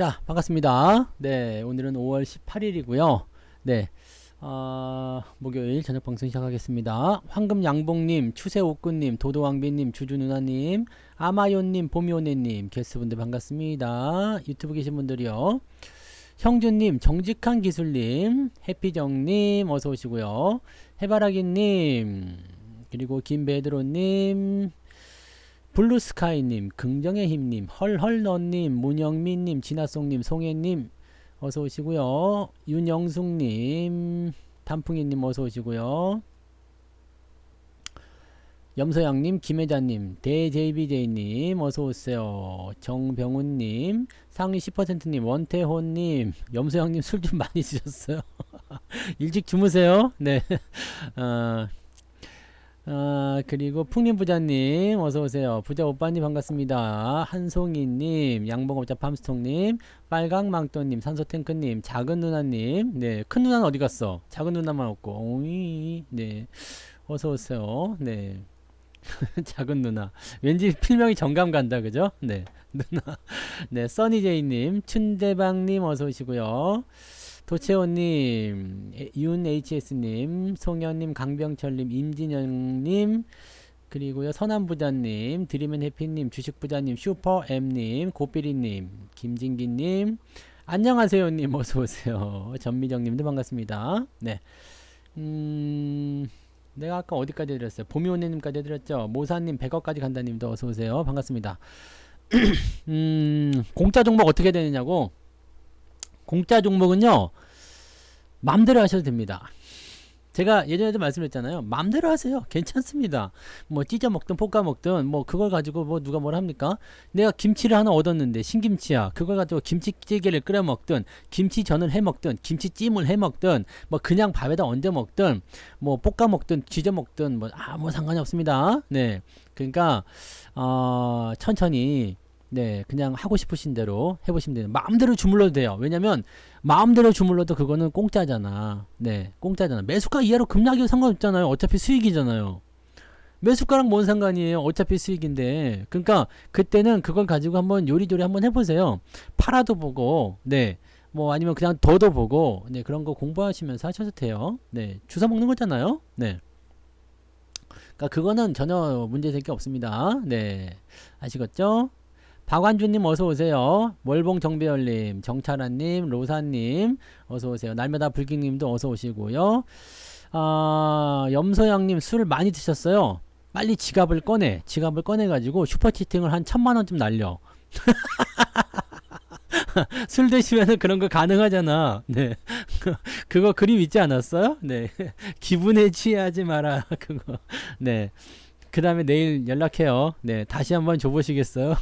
자, 반갑습니다. 네, 오늘은 5월 18일이고요. 네, 목요일 저녁 방송 시작하겠습니다. 황금양봉님, 추세옥구님, 도도왕비님, 주주누나님, 아마요님, 봄이오네님, 게스트분들 반갑습니다. 유튜브 계신 분들이요. 형준님, 정직한 기술님, 해피정님, 어서오시고요. 해바라기님, 그리고 김베드로님, 블루스카이님, 긍정의 힘님, 헐헐너님, 문영민님, 진아송님, 송혜님 어서 오시고요. 윤영숙님, 단풍이님 어서 오시고요. 염서양님, 김혜자님, 대JBJ님 어서 오세요. 정병훈님, 상위 10%님, 원태호님, 염서양님 술 좀 많이 드셨어요. 일찍 주무세요. 네. 그리고 풍림 부자님 어서오세요. 부자 오빠님 반갑습니다. 한송이님, 양봉업자 팜스통님, 빨강망토님, 산소탱크님, 작은 누나님. 네, 큰 누나는 어디 갔어? 작은 누나만 없고. 오이. 네, 어서오세요. 네. 작은 누나. 왠지 필명이 정감 간다, 그죠? 네, 누나. 네, 써니제이님, 춘대방님 어서오시고요. 도채호님, 윤HS님, 송현님, 강병철님, 임진영님, 그리고요 선한부자님, 드림앤해피님, 주식부자님, 슈퍼엠님, 고삐리님, 김진기님, 안녕하세요님 어서오세요. 전미정님도 반갑습니다. 네, 내가 아까 어디까지 해드렸어요? 봄이오네님까지 해드렸죠. 모사님, 100억까지 간다님도 어서오세요. 반갑습니다. 공짜 종목 어떻게 되느냐고. 공짜 종목은요 맘대로 하셔도 됩니다. 제가 예전에도 말씀드렸잖아요. 맘대로 하세요. 괜찮습니다. 뭐 찢어 먹든 볶아 먹든 뭐 그걸 가지고 뭐 누가 뭐라 합니까? 내가 김치를 하나 얻었는데 신김치야. 그걸 가지고 김치찌개를 끓여 먹든 김치전을 해 먹든 김치찜을 해 먹든 뭐 그냥 밥에다 얹어 먹든 뭐 볶아 먹든 쥐져 먹든 뭐 아무 상관이 없습니다. 네. 그러니까 천천히 네, 그냥 하고 싶으신 대로 해보시면 돼요. 마음대로 주물러도 돼요. 왜냐면, 마음대로 주물러도 그거는 공짜잖아. 네, 공짜잖아. 매수가 이하로 급락이 상관없잖아요. 어차피 수익이잖아요. 매수가랑 뭔 상관이에요. 어차피 수익인데. 그러니까, 그때는 그걸 가지고 한번 요리조리 한번 해보세요. 팔아도 보고, 네, 뭐 아니면 그냥 둬도 보고, 네, 그런 거 공부하시면서 하셔도 돼요. 네, 주워 먹는 거잖아요. 네. 그러니까 그거는 전혀 문제될 게 없습니다. 네, 아시겠죠? 박완주님 어서오세요. 월봉 정배열님, 정찰아님, 로사님 어서오세요. 날마다 불기님도 어서오시고요. 염소양님 술 많이 드셨어요. 빨리 지갑을 꺼내가지고 슈퍼치팅을 한 1000만원쯤 날려. 술 드시면은 그런 거 가능하잖아. 네. 그거 그림 있지 않았어요? 네. 기분에 취하지 마라. 그거. 네. 그 다음에 내일 연락해요. 네, 다시 한번 줘보시겠어요?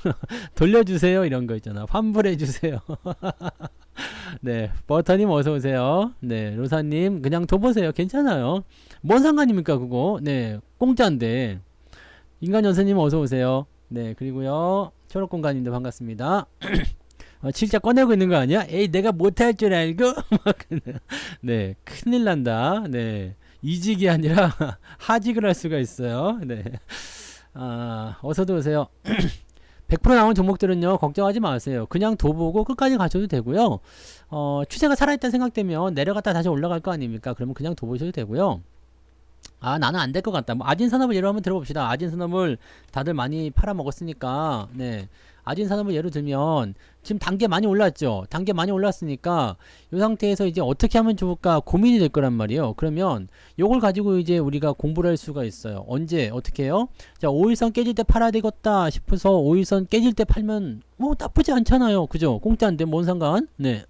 돌려주세요. 이런 거 있잖아. 환불해주세요. 네, 버터님 어서오세요. 네, 로사님, 그냥 둬보세요. 괜찮아요. 뭔 상관입니까, 그거? 네, 공짜인데. 인간연세님 어서오세요. 네, 그리고요, 초록공간님도 반갑습니다. 진짜 꺼내고 있는 거 아니야? 에이, 내가 못할 줄 알고? 네, 큰일 난다. 네. 이직이 아니라 하직을 할 수가 있어요. 네. 어서도 오세요. 100% 나온 종목들은요, 걱정하지 마세요. 그냥 둬보고 끝까지 가셔도 되고요. 추세가 살아있다 생각되면 내려갔다 다시 올라갈 거 아닙니까? 그러면 그냥 둬보셔도 되고요. 나는 안 될 것 같다. 뭐 아진산업을 예로 한번 들어봅시다. 아진산업을 다들 많이 팔아먹었으니까, 네. 아진산업을 예로 들면, 지금 단계 많이 올랐죠? 단계 많이 올랐으니까, 이 상태에서 이제 어떻게 하면 좋을까 고민이 될 거란 말이에요. 그러면, 요걸 가지고 이제 우리가 공부를 할 수가 있어요. 언제, 어떻게 해요? 자, 5일선 깨질 때 팔아야 되겠다 싶어서 5일선 깨질 때 팔면, 뭐 나쁘지 않잖아요. 그죠? 공짜인데, 뭔 상관? 네.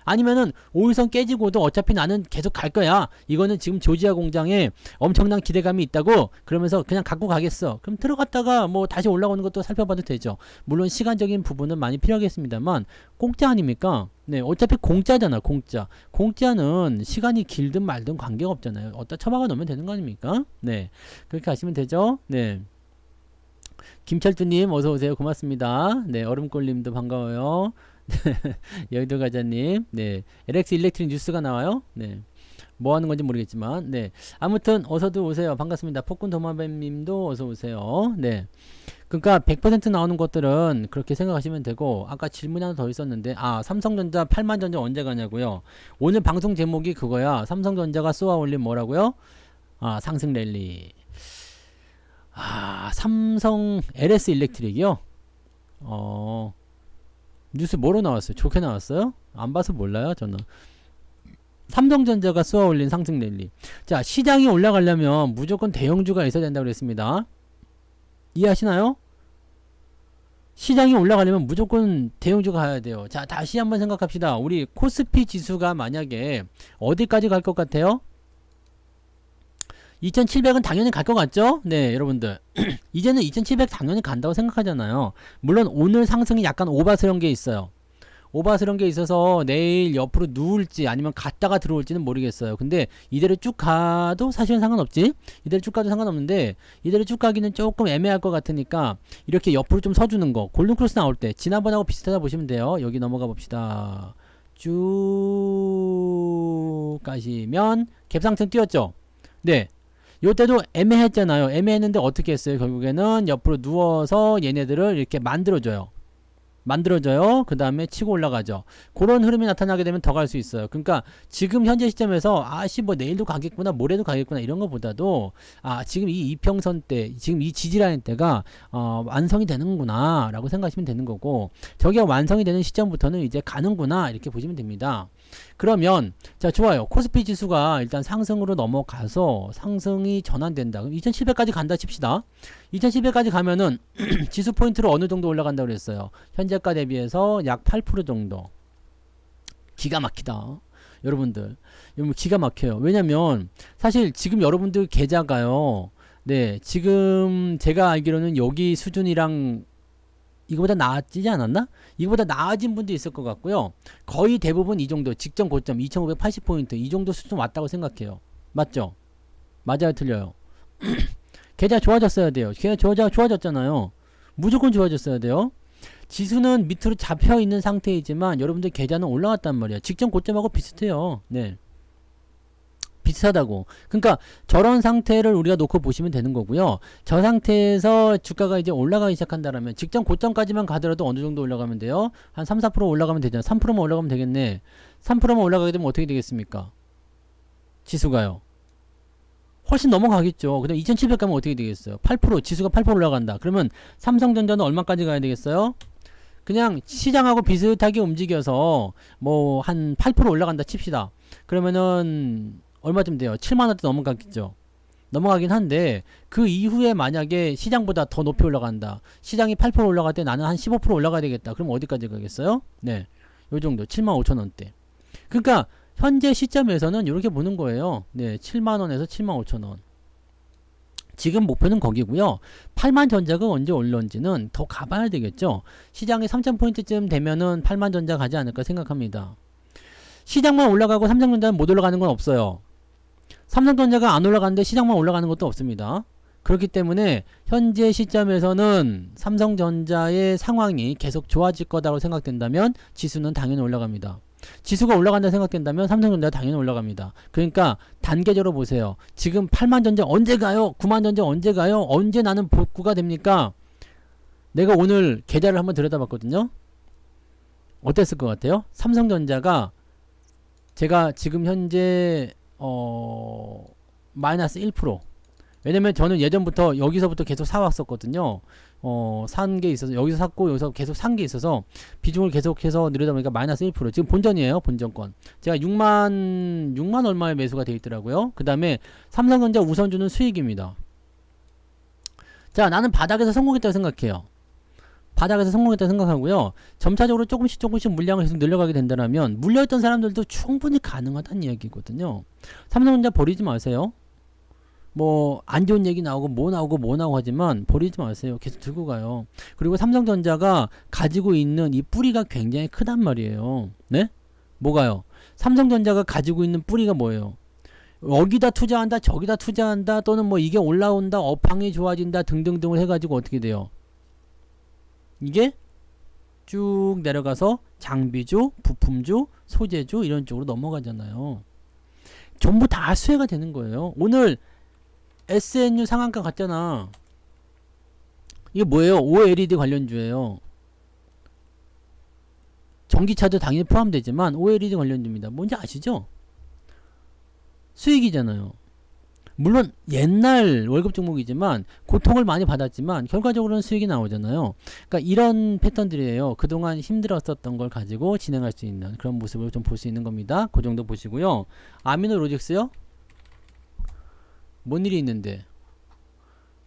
아니면은 5일선 깨지고도 어차피 나는 계속 갈 거야. 이거는 지금 조지아 공장에 엄청난 기대감이 있다고 그러면서 그냥 갖고 가겠어. 그럼 들어갔다가 뭐 다시 올라오는 것도 살펴봐도 되죠. 물론 시간적인 부분은 많이 필요하겠습니다만 공짜 아닙니까? 네, 어차피 공짜잖아. 공짜. 공짜는 시간이 길든 말든 관계가 없잖아요. 어디다 처박아 놓으면 되는 거 아닙니까? 네, 그렇게 하시면 되죠. 네. 김철두님 어서오세요. 고맙습니다. 네, 얼음골님도 반가워요. 여의도 가자님, 네, LX 일렉트릭 뉴스가 나와요. 네, 뭐 하는 건지 모르겠지만, 네, 아무튼 어서도 오세요. 반갑습니다. 폭군 도마뱀님도 어서 오세요. 네, 그러니까 100% 나오는 것들은 그렇게 생각하시면 되고, 아까 질문이 하나 더 있었는데, 삼성전자 8만 전자 언제 가냐고요. 오늘 방송 제목이 그거야. 삼성전자가 쏘아 올린 뭐라고요? 상승 랠리. 삼성 LS 일렉트릭이요? 뉴스 뭐로 나왔어요? 좋게 나왔어요? 안 봐서 몰라요, 저는. 삼성전자가 쏘아 올린 상승 랠리. 자, 시장이 올라가려면 무조건 대형주가 있어야 된다고 그랬습니다. 이해하시나요? 시장이 올라가려면 무조건 대형주가 가야 돼요. 자, 다시 한번 생각합시다. 우리 코스피 지수가 만약에 어디까지 갈 것 같아요? 2700은 당연히 갈 것 같죠? 네, 여러분들. 이제는 2700 당연히 간다고 생각하잖아요. 물론 오늘 상승이 약간 오바스러운 게 있어요. 오바스러운 게 있어서 내일 옆으로 누울지 아니면 갔다가 들어올지는 모르겠어요. 근데 이대로 쭉 가도 사실은 상관없지. 이대로 쭉 가도 상관없는데 이대로 쭉 가기는 조금 애매할 것 같으니까 이렇게 옆으로 좀 서주는 거. 골든크로스 나올 때 지난번하고 비슷하다 보시면 돼요. 여기 넘어가 봅시다. 쭉 가시면 갭상승 뛰었죠. 네. 요때도 애매했잖아요. 애매했는데 어떻게 했어요? 결국에는 옆으로 누워서 얘네들을 이렇게 만들어줘요. 그 다음에 치고 올라가죠. 그런 흐름이 나타나게 되면 더 갈 수 있어요. 그러니까 지금 현재 시점에서 뭐 내일도 가겠구나, 모레도 가겠구나 이런 것보다도 지금 이 이평선 때, 지금 이 지지라인 때가 완성이 되는구나 라고 생각하시면 되는 거고, 저게 완성이 되는 시점부터는 이제 가는구나 이렇게 보시면 됩니다. 그러면 자, 좋아요. 코스피 지수가 일단 상승으로 넘어가서 상승이 전환된다. 그럼 2700까지 간다 칩시다. 2700까지 가면은 지수 포인트로 어느 정도 올라간다고 그랬어요. 현재가 대비해서 약 8% 정도. 기가 막히다. 여러분들 기가 막혀요. 왜냐면 사실 지금 여러분들 계좌가요, 네, 지금 제가 알기로는 여기 수준이랑 이거보다 나아지지 않았나? 이거보다 나아진 분도 있을 것 같고요. 거의 대부분 이 정도, 직전 고점 2580포인트 이 정도 수준 왔다고 생각해요. 맞죠? 맞아요, 틀려요? 계좌 좋아졌어야 돼요. 계좌 좋아졌잖아요. 무조건 좋아졌어야 돼요. 지수는 밑으로 잡혀 있는 상태이지만 여러분들 계좌는 올라갔단 말이야. 직전 고점하고 비슷해요. 네. 비슷하다고. 그러니까 저런 상태를 우리가 놓고 보시면 되는 거고요. 저 상태에서 주가가 이제 올라가기 시작한다라면 직전 고점까지만 가더라도 어느 정도 올라가면 돼요? 한 3, 4% 올라가면 되잖아. 3%만 올라가면 되겠네. 3%만 올라가게 되면 어떻게 되겠습니까? 지수가요. 훨씬 넘어가겠죠. 그다음 2700 가면 어떻게 되겠어요? 8%, 지수가 8% 올라간다. 그러면 삼성전자는 얼마까지 가야 되겠어요? 그냥 시장하고 비슷하게 움직여서 뭐 한 8% 올라간다 칩시다. 그러면은 얼마쯤 돼요? 7만원대 넘어가겠죠. 넘어가긴 한데 그 이후에 만약에 시장보다 더 높이 올라간다. 시장이 8% 올라갈 때 나는 한 15% 올라가야 되겠다. 그럼 어디까지 가겠어요? 네, 요정도 75,000원대. 그러니까 현재 시점에서는 이렇게 보는 거예요. 네, 7만원에서 75,000원. 지금 목표는 거기고요. 8만 전자가 언제 올런지는 더 가봐야 되겠죠. 시장이 3000포인트쯤 되면은 8만 전자 가지 않을까 생각합니다. 시장만 올라가고 삼성전자는 못 올라가는 건 없어요. 삼성전자가 안 올라가는데 시장만 올라가는 것도 없습니다. 그렇기 때문에 현재 시점에서는 삼성전자의 상황이 계속 좋아질 거다라고 생각된다면 지수는 당연히 올라갑니다. 지수가 올라간다 생각된다면 삼성전자 당연히 올라갑니다. 그러니까 단계적으로 보세요. 지금 8만 전자 언제 가요? 9만 전자 언제 가요? 언제 나는 복구가 됩니까? 내가 오늘 계좌를 한번 들여다봤거든요. 어땠을 것 같아요? 삼성전자가 제가 지금 현재 마이너스 1%. 왜냐면 저는 예전부터 여기서부터 계속 사왔었거든요. 산 게 있어서 여기서 샀고 여기서 계속 산 게 있어서 비중을 계속해서 늘리다 보니까 마이너스 1%. 지금 본전이에요. 본전권. 제가 6만 얼마의 매수가 되어 있더라고요. 그 다음에 삼성전자 우선주는 수익입니다. 자, 나는 바닥에서 성공했다고 생각해요. 바닥에서 성공했다고 생각하고요. 점차적으로 조금씩 물량을 계속 늘려가게 된다면 물려있던 사람들도 충분히 가능하다는 이야기거든요. 삼성전자 버리지 마세요. 뭐 안 좋은 얘기 나오고 뭐 나오고 하지만 버리지 마세요. 계속 들고 가요. 그리고 삼성전자가 가지고 있는 이 뿌리가 굉장히 크단 말이에요. 네? 뭐가요? 삼성전자가 가지고 있는 뿌리가 뭐예요? 여기다 투자한다, 저기다 투자한다, 또는 뭐 이게 올라온다, 업황이 좋아진다 등등등을 해가지고 어떻게 돼요? 이게 쭉 내려가서 장비주, 부품주, 소재주 이런 쪽으로 넘어가잖아요. 전부 다 수혜가 되는 거예요. 오늘 SNU 상한가 갔잖아. 이게 뭐예요? OLED 관련주예요. 전기차도 당연히 포함되지만 OLED 관련주입니다. 뭔지 아시죠? 수익이잖아요. 물론 옛날 월급 종목이지만 고통을 많이 받았지만 결과적으로는 수익이 나오잖아요. 그러니까 이런 패턴들이에요. 그동안 힘들었었던 걸 가지고 진행할 수 있는 그런 모습을 좀 볼 수 있는 겁니다. 그 정도 보시고요. 아미노로직스요? 뭔 일이 있는데?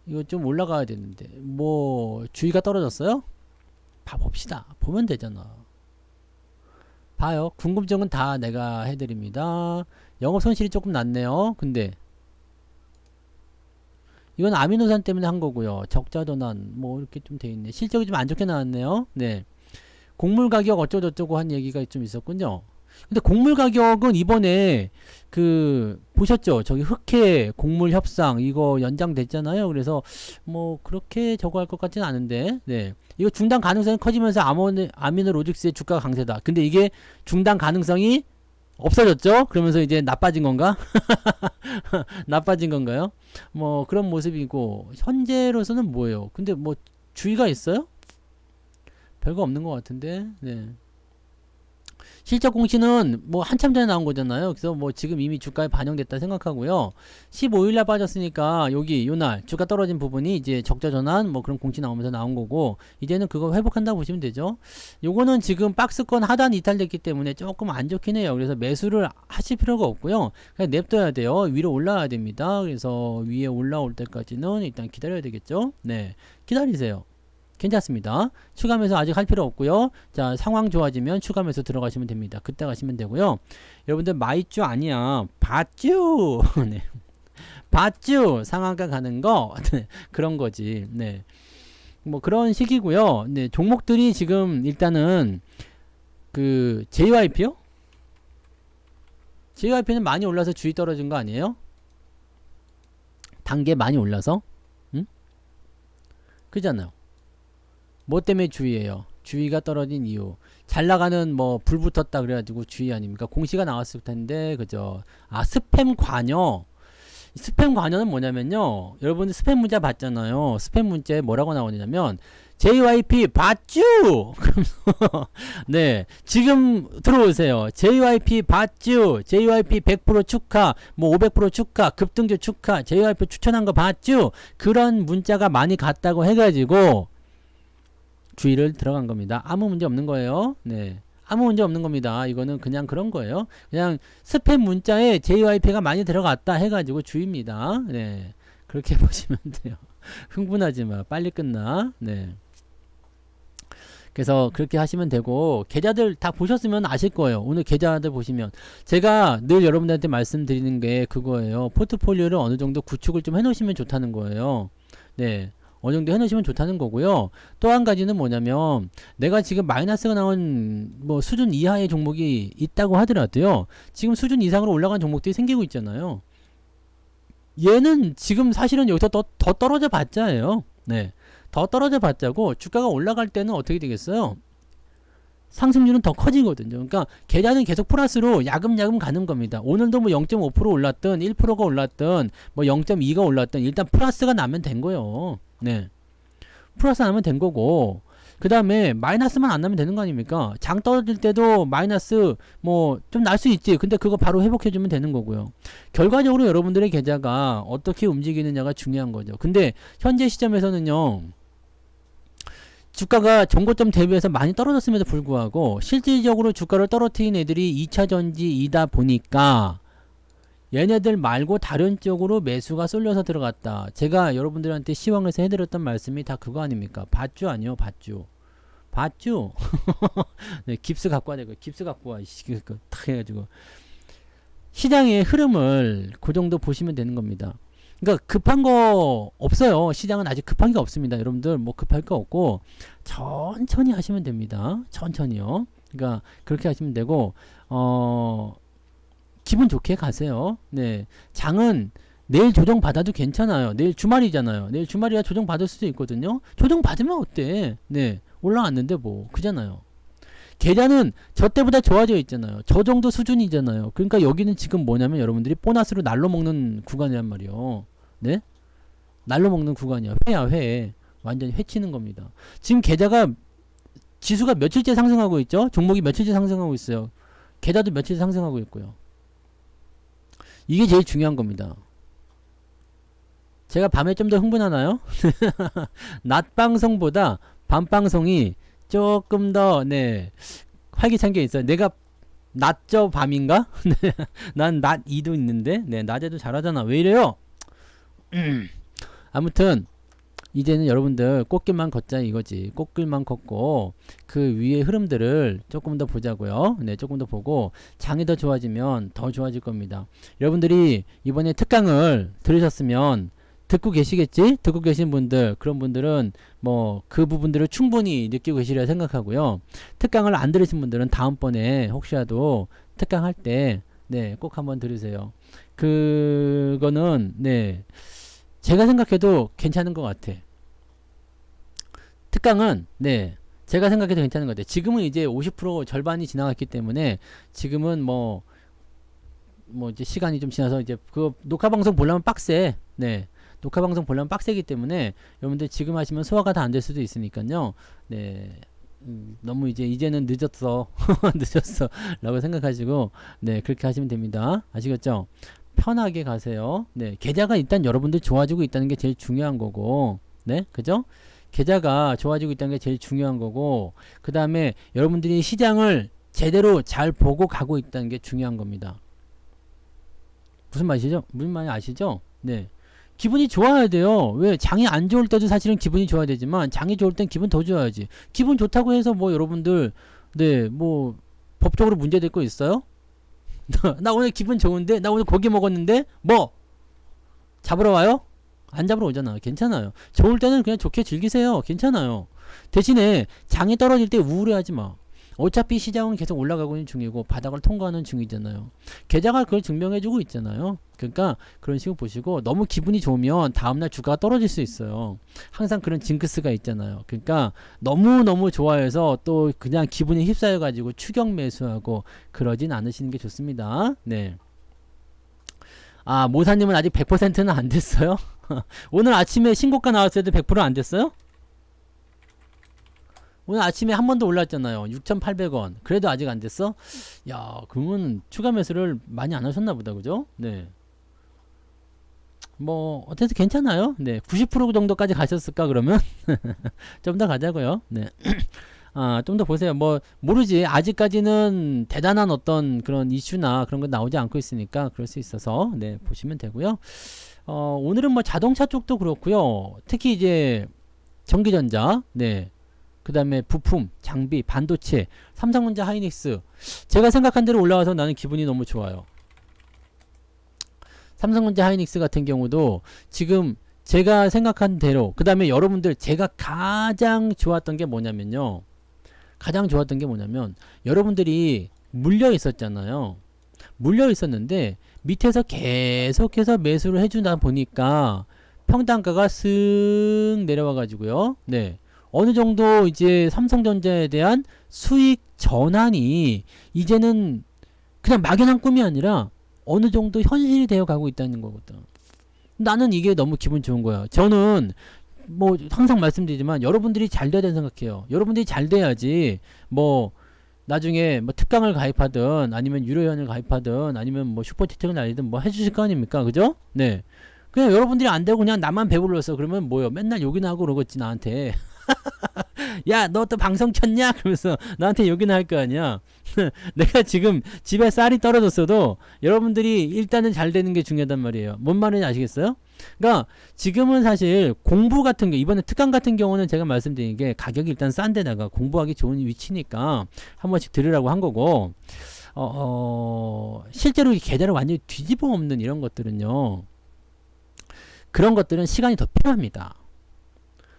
이거 좀 올라가야 되는데 뭐 주의가 떨어졌어요? 봐봅시다. 보면 되잖아. 봐요. 궁금증은 다 내가 해드립니다. 영업 손실이 조금 났네요. 근데 이건 아미노산 때문에 한 거고요. 적자 전환 뭐 이렇게 좀 돼 있네. 실적이 좀 안 좋게 나왔네요. 네. 곡물 가격 어쩌고저쩌고 한 얘기가 좀 있었군요. 근데 곡물 가격은 이번에 그 보셨죠? 저기 흑해 곡물 협상 이거 연장됐잖아요. 그래서 뭐 그렇게 저거 할 것 같지는 않은데, 네. 이거 중단 가능성이 커지면서 아미노로직스의 주가 강세다. 근데 이게 중단 가능성이 없어졌죠? 그러면서 이제 나빠진 건가? 나빠진 건가요? 뭐 그런 모습이고 현재로서는 뭐예요? 근데 뭐 주의가 있어요? 별거 없는 것 같은데. 네. 실적 공시는 뭐 한참 전에 나온 거잖아요. 그래서 뭐 지금 이미 주가에 반영됐다 생각하고요. 15일날 빠졌으니까 여기 요날 주가 떨어진 부분이 이제 적자 전환 뭐 그런 공시 나오면서 나온 거고 이제는 그거 회복한다고 보시면 되죠. 요거는 지금 박스권 하단 이탈됐기 때문에 조금 안 좋긴 해요. 그래서 매수를 하실 필요가 없고요. 그냥 냅둬야 돼요. 위로 올라와야 됩니다. 그래서 위에 올라올 때까지는 일단 기다려야 되겠죠. 네, 기다리세요. 괜찮습니다. 추가 매수 아직 할 필요 없고요. 자, 상황 좋아지면 추가 매수 들어가시면 됩니다. 그때 가시면 되고요. 여러분들 마이주 아니야. 밧주. 네. 밧주 상한가 가는 거 네. 그런 거지. 네. 뭐 그런 식이고요. 네, 종목들이 지금 일단은 그 JYP요? JYP는 많이 올라서 주의 떨어진 거 아니에요? 단계 많이 올라서? 응? 그잖아요. 뭐 때문에 주의예요? 주의가 떨어진 이유. 잘 나가는 뭐 불 붙었다 그래가지고 주의 아닙니까? 공시가 나왔을 텐데 그죠? 아, 스팸 관여. 스팸 관여는 뭐냐면요. 여러분들 스팸 문자 봤잖아요. 스팸 문자에 뭐라고 나오냐면 JYP 봤쥬. 네, 지금 들어오세요. JYP 봤쥬. JYP 100% 축하. 뭐 500% 축하. 급등주 축하. JYP 추천한 거 봤쥬. 그런 문자가 많이 갔다고 해가지고 주의를 들어간 겁니다. 아무 문제 없는 거예요. 네. 아무 문제 없는 겁니다. 이거는 그냥 그런 거예요. 그냥 스팸 문자에 JYP가 많이 들어갔다 해가지고 주의입니다. 네. 그렇게 보시면 돼요. 흥분하지 마. 빨리 끝나. 네. 그래서 그렇게 하시면 되고, 계좌들 다 보셨으면 아실 거예요. 오늘 계좌들 보시면. 제가 늘 여러분들한테 말씀드리는 게 그거예요. 포트폴리오를 어느 정도 구축을 좀 해놓으시면 좋다는 거예요. 네. 어느 정도 해놓으시면 좋다는 거고요. 또 한 가지는 뭐냐면 내가 지금 마이너스가 나온 뭐 수준 이하의 종목이 있다고 하더라도요. 지금 수준 이상으로 올라간 종목들이 생기고 있잖아요. 얘는 지금 사실은 여기서 더 떨어져 봤자예요. 네, 더 떨어져 봤자고 주가가 올라갈 때는 어떻게 되겠어요? 상승률은 더 커지거든요. 그러니까 계좌는 계속 플러스로 야금야금 가는 겁니다. 오늘도 뭐 0.5% 올랐든 1%가 올랐든 뭐 0.2가 올랐든 일단 플러스가 나면 된 거예요. 네. 플러스 나면 된 거고 그 다음에 마이너스만 안 나면 되는 거 아닙니까? 장 떨어질 때도 마이너스 뭐 좀 날 수 있지. 근데 그거 바로 회복해주면 되는 거고요. 결과적으로 여러분들의 계좌가 어떻게 움직이느냐가 중요한 거죠. 근데 현재 시점에서는요. 주가가 전고점 대비해서 많이 떨어졌음에도 불구하고 실질적으로 주가를 떨어뜨린 애들이 2차전지이다 보니까 얘네들 말고 다른 쪽으로 매수가 쏠려서 들어갔다. 제가 여러분들한테 시황에서 해드렸던 말씀이 다 그거 아닙니까? 밧주 아니요? 밧주. 밧주? 네, 깁스 갖고 와야 돼. 깁스 갖고 와. 탁 해가지고. 시장의 흐름을 그 정도 보시면 되는 겁니다. 그러니까 급한 거 없어요. 시장은 아직 급한 게 없습니다. 여러분들 뭐 급할 거 없고 천천히 하시면 됩니다. 천천히요. 그러니까 그렇게 하시면 되고 기분 좋게 가세요. 네. 장은 내일 조정 받아도 괜찮아요. 내일 주말이잖아요. 내일 주말이라 조정 받을 수도 있거든요. 조정 받으면 어때? 네. 올라왔는데 뭐 그잖아요. 계좌는 저 때보다 좋아져 있잖아요. 저 정도 수준이잖아요. 그러니까 여기는 지금 뭐냐면 여러분들이 보너스로 날로 먹는 구간이란 말이에요. 네? 날로 먹는 구간이야. 회야 회. 완전히 해치는 겁니다. 지금 계좌가 지수가 며칠째 상승하고 있죠. 종목이 며칠째 상승하고 있어요. 계좌도 며칠째 상승하고 있고요. 이게 제일 중요한 겁니다. 제가 밤에 좀 더 흥분하나요? 낮 방송보다 밤 방송이 조금 더 활기찬 게 있어요. 내가 낮저 밤인가? 난 낮 2도 있는데 낮에도 잘하잖아. 왜 이래요? 아무튼 이제는 여러분들 꽃길만 걷자 이거지. 꽃길만 걷고 그 위의 흐름들을 조금 더 보자고요. 조금 더 보고 장이 더 좋아지면 더 좋아질 겁니다. 여러분들이 이번에 특강을 들으셨으면 듣고 계시겠지? 듣고 계신 분들, 그런 분들은 뭐 그 부분들을 충분히 느끼고 계시리라 생각하고요. 특강을 안 들으신 분들은 다음번에 혹시라도 특강할 때 꼭 한번 들으세요. 그거는 제가 생각해도 괜찮은 것 같아. 특강은 제가 생각해도 괜찮은 것 같아. 지금은 이제 50% 절반이 지나갔기 때문에 지금은 뭐 이제 시간이 좀 지나서 이제 그 녹화 방송 보려면 빡세. 녹화 방송 보려면 빡세기 때문에 여러분들 지금 하시면 소화가 다 안 될 수도 있으니까요. 너무 이제는 늦었어. 늦었어. 라고 생각하시고 그렇게 하시면 됩니다. 아시겠죠? 편하게 가세요. 계좌가 일단 여러분들 좋아지고 있다는 게 제일 중요한 거고, 그죠? 계좌가 좋아지고 있다는 게 제일 중요한 거고, 그 다음에 여러분들이 시장을 제대로 잘 보고 가고 있다는 게 중요한 겁니다. 무슨 말이죠? 무슨 말인지 아시죠? 기분이 좋아야 돼요. 왜? 장이 안 좋을 때도 사실은 기분이 좋아야 되지만, 장이 좋을 땐 기분 더 좋아야지. 기분 좋다고 해서 뭐 여러분들, 뭐, 법적으로 문제될 거 있어요? 나 오늘 기분 좋은데? 나 오늘 고기 먹었는데? 뭐? 잡으러 와요? 안 잡으러 오잖아. 괜찮아요. 좋을 때는 그냥 좋게 즐기세요. 괜찮아요. 대신에 장이 떨어질 때 우울해하지 마. 어차피 시장은 계속 올라가고 있는 중이고 바닥을 통과하는 중이잖아요. 계좌가 그걸 증명해주고 있잖아요. 그러니까 그런 식으로 보시고 너무 기분이 좋으면 다음날 주가가 떨어질 수 있어요. 항상 그런 징크스가 있잖아요. 그러니까 너무너무 좋아해서 또 그냥 기분이 휩싸여가지고 추격 매수하고 그러진 않으시는 게 좋습니다. 아, 모사님은 아직 100%는 안 됐어요? 오늘 아침에 신고가 나왔을 때 100% 안 됐어요? 오늘 아침에 한 번 더 올랐잖아요. 6,800원. 그래도 아직 안 됐어? 야, 그러면 추가 매수를 많이 안 하셨나 보다. 그죠? 뭐 어쨌든 괜찮아요. 90% 정도까지 가셨을까 그러면? 좀 더 가자고요. 아, 좀 더 보세요. 뭐 모르지. 아직까지는 대단한 어떤 그런 이슈나 그런 거 나오지 않고 있으니까 그럴 수 있어서 보시면 되고요. 오늘은 뭐 자동차 쪽도 그렇고요. 특히 이제 전기전자, 그 다음에 부품, 장비, 반도체, 삼성전자, 하이닉스. 제가 생각한 대로 올라와서 나는 기분이 너무 좋아요. 삼성전자, 하이닉스 같은 경우도 지금 제가 생각한 대로, 그 다음에 여러분들 제가 가장 좋았던 게 뭐냐면요. 가장 좋았던 게 뭐냐면 여러분들이 물려 있었잖아요. 물려 있었는데 밑에서 계속해서 매수를 해주다 보니까 평단가가 쓱 내려와 가지고요. 어느 정도 이제 삼성전자에 대한 수익 전환이 이제는 그냥 막연한 꿈이 아니라 어느 정도 현실이 되어 가고 있다는 거거든. 나는 이게 너무 기분 좋은 거야. 저는 뭐 항상 말씀드리지만 여러분들이 잘 돼야 된다고 생각해요. 여러분들이 잘 돼야지 뭐 나중에 뭐 특강을 가입하든 아니면 유료회원을 가입하든 아니면 뭐 슈퍼채팅을 날리든 뭐 해주실 거 아닙니까? 그죠? 그냥 여러분들이 안 되고 그냥 나만 배불렀어. 그러면 뭐요? 맨날 욕이나 하고 그러겠지 나한테. 야, 너 또 방송 켰냐? 그러면서 나한테 욕이나 할 거 아니야. 내가 지금 집에 쌀이 떨어졌어도 여러분들이 일단은 잘 되는 게 중요하단 말이에요. 뭔 말인지 아시겠어요? 그러니까 지금은 사실 공부 같은 게 이번에 특강 같은 경우는 제가 말씀드린 게 가격이 일단 싼 데다가 공부하기 좋은 위치니까 한 번씩 들으라고 한 거고 실제로 이 계좌를 완전히 뒤집어 엎는 이런 것들은요. 그런 것들은 시간이 더 필요합니다.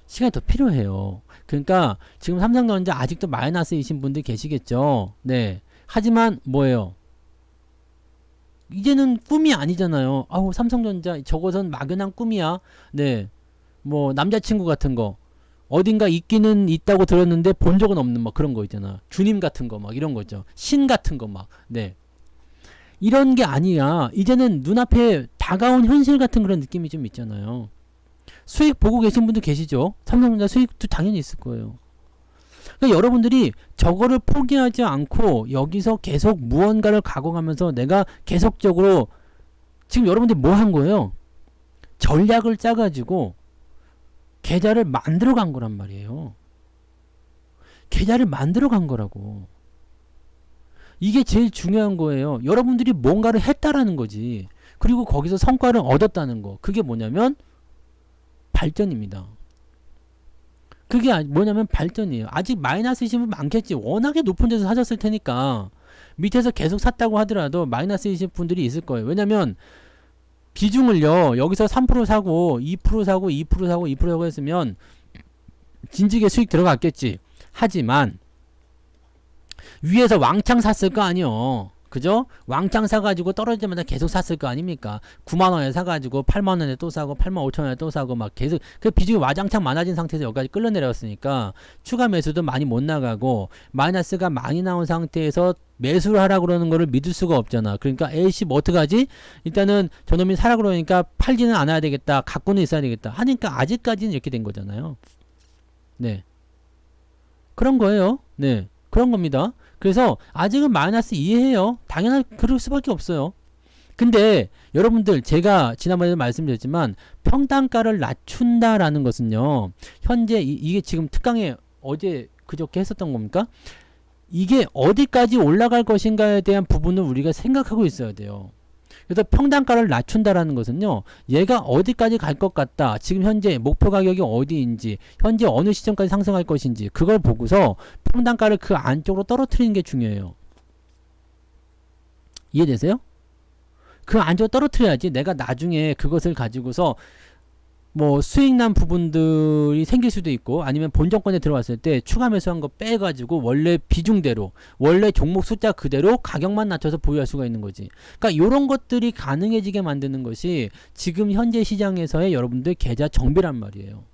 시간이 더 필요해요. 그러니까 지금 삼성전자 아직도 마이너스이신 분들 계시겠죠. 하지만 뭐예요? 이제는 꿈이 아니잖아요. 아우, 삼성전자 저것은 막연한 꿈이야. 뭐 남자친구 같은 거 어딘가 있기는 있다고 들었는데 본 적은 없는 막 그런 거 있잖아. 주님 같은 거 막 이런 거죠. 신 같은 거 막. 이런 게 아니야. 이제는 눈앞에 다가온 현실 같은 그런 느낌이 좀 있잖아요. 수익 보고 계신 분도 계시죠? 삼성전자 수익도 당연히 있을 거예요. 그러니까 여러분들이 저거를 포기하지 않고 여기서 계속 무언가를 가공하면서 내가 계속적으로 지금 여러분들이 뭐 한 거예요? 전략을 짜가지고 계좌를 만들어 간 거란 말이에요. 계좌를 만들어 간 거라고. 이게 제일 중요한 거예요. 여러분들이 뭔가를 했다라는 거지. 그리고 거기서 성과를 얻었다는 거. 그게 뭐냐면 발전입니다. 그게 뭐냐면 발전이에요. 아직 마이너스이신 분 많겠지. 워낙에 높은 데서 사셨을 테니까 밑에서 계속 샀다고 하더라도 마이너스이신 분들이 있을 거예요. 왜냐면 비중을요. 여기서 3% 사고 2% 사고 2% 사고 2% 사고 했으면 진지하게 수익 들어갔겠지. 하지만 위에서 왕창 샀을 거 아니요. 그죠? 왕창 사가지고 떨어질 때마다 계속 샀을 거 아닙니까? 9만원에 사가지고 8만원에 또 사고 8만 5천원에 또 사고 막 계속 그 비중이 와장창 많아진 상태에서 여기까지 끌려내렸으니까 추가 매수도 많이 못 나가고 마이너스가 많이 나온 상태에서 매수를 하라고 그러는 거를 믿을 수가 없잖아. 그러니까 에이씨 뭐 어떡하지? 일단은 저놈이 사라 그러니까 팔지는 않아야 되겠다. 갖고는 있어야 되겠다. 하니까 아직까지는 이렇게 된 거잖아요. 네. 그런 거예요. 네. 그런 겁니다. 그래서 아직은 마이너스 이해해요. 당연히 그럴 수밖에 없어요. 근데 여러분들 제가 지난번에도 말씀드렸지만 평단가를 낮춘다라는 것은요. 현재 이게 지금 특강에 어제 그저께 했었던 겁니까? 이게 어디까지 올라갈 것인가에 대한 부분을 우리가 생각하고 있어야 돼요. 그래서 평단가를 낮춘다라는 것은요. 얘가 어디까지 갈 것 같다. 지금 현재 목표 가격이 어디인지 현재 어느 시점까지 상승할 것인지 그걸 보고서 평단가를 그 안쪽으로 떨어뜨리는 게 중요해요. 이해되세요? 그 안쪽으로 떨어뜨려야지 내가 나중에 그것을 가지고서 뭐 수익난 부분들이 생길 수도 있고 아니면 본정권에 들어왔을 때 추가 매수한 거 빼가지고 원래 비중대로 원래 종목 숫자 그대로 가격만 낮춰서 보유할 수가 있는 거지. 그러니까 이런 것들이 가능해지게 만드는 것이 지금 현재 시장에서의 여러분들 계좌 정비란 말이에요.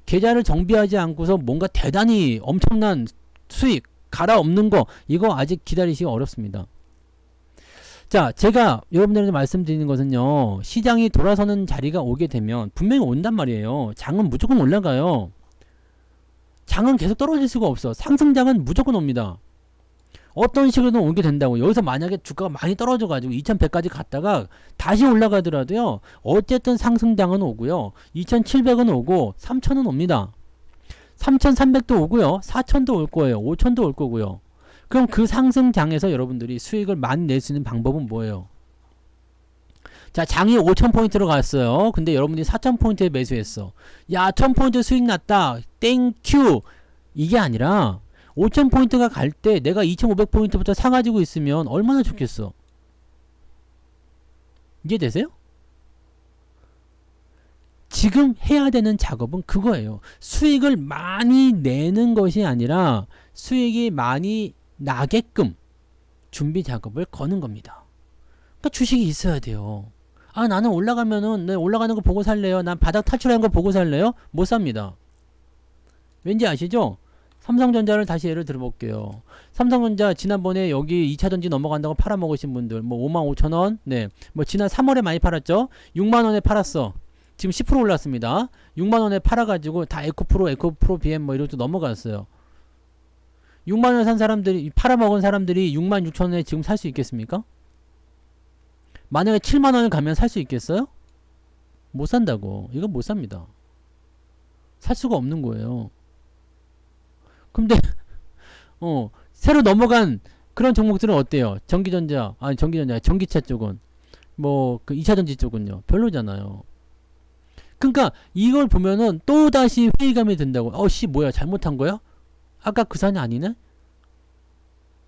계좌를 정비하지 않고서 뭔가 대단히 엄청난 수익 갈아엎는 거 이거 아직 기다리시기 어렵습니다. 자, 제가 여러분들한테 말씀드리는 것은요. 시장이 돌아서는 자리가 오게 되면 분명히 온단 말이에요. 장은 무조건 올라가요. 장은 계속 떨어질 수가 없어. 상승장은 무조건 옵니다. 어떤 식으로든 오게 된다고. 여기서 만약에 주가가 많이 떨어져가지고 2100까지 갔다가 다시 올라가더라도요. 어쨌든 상승장은 오고요. 2700은 오고 3000은 옵니다. 3300도 오고요. 4000도 올 거예요. 5000도 올 거고요. 그럼 그 상승장에서 여러분들이 수익을 많이 낼 수 있는 방법은 뭐예요? 자, 장이 5000포인트로 갔어요. 근데 여러분들이 4000포인트에 매수했어. 야, 1000포인트 수익 났다. 땡큐. 이게 아니라 5000포인트가 갈 때 내가 2500포인트부터 사가지고 있으면 얼마나 좋겠어. 이해되세요? 지금 해야 되는 작업은 그거예요. 수익을 많이 내는 것이 아니라 수익이 많이 나게끔 준비 작업을 거는 겁니다. 그러니까 주식이 있어야 돼요. 아, 나는 올라가면은 네, 올라가는 거 보고 살래요. 난 바닥 탈출하는 거 보고 살래요? 못 삽니다. 왠지 아시죠? 삼성전자를 다시 예를 들어볼게요. 삼성전자 지난번에 여기 2차전지 넘어간다고 팔아먹으신 분들 뭐 55,000원 네, 뭐 지난 3월에 많이 팔았죠. 6만원에 팔았어. 지금 10% 올랐습니다. 6만원에 팔아가지고 다 에코프로 BM 뭐 이것도 넘어갔어요. 6만원 산 사람들이 팔아먹은 사람들이 66,000원에 지금 살 수 있겠습니까? 만약에 7만원을 가면 살 수 있겠어요? 못 산다고. 이건 못 삽니다. 살 수가 없는 거예요. 근데 새로 넘어간 그런 종목들은 어때요? 전기전자 전기차 쪽은 뭐 그 2차전지 쪽은요 별로잖아요. 그러니까 이걸 보면은 또다시 회의감이 든다고. 뭐야 잘못한 거야? 아까 그 산이 아니네?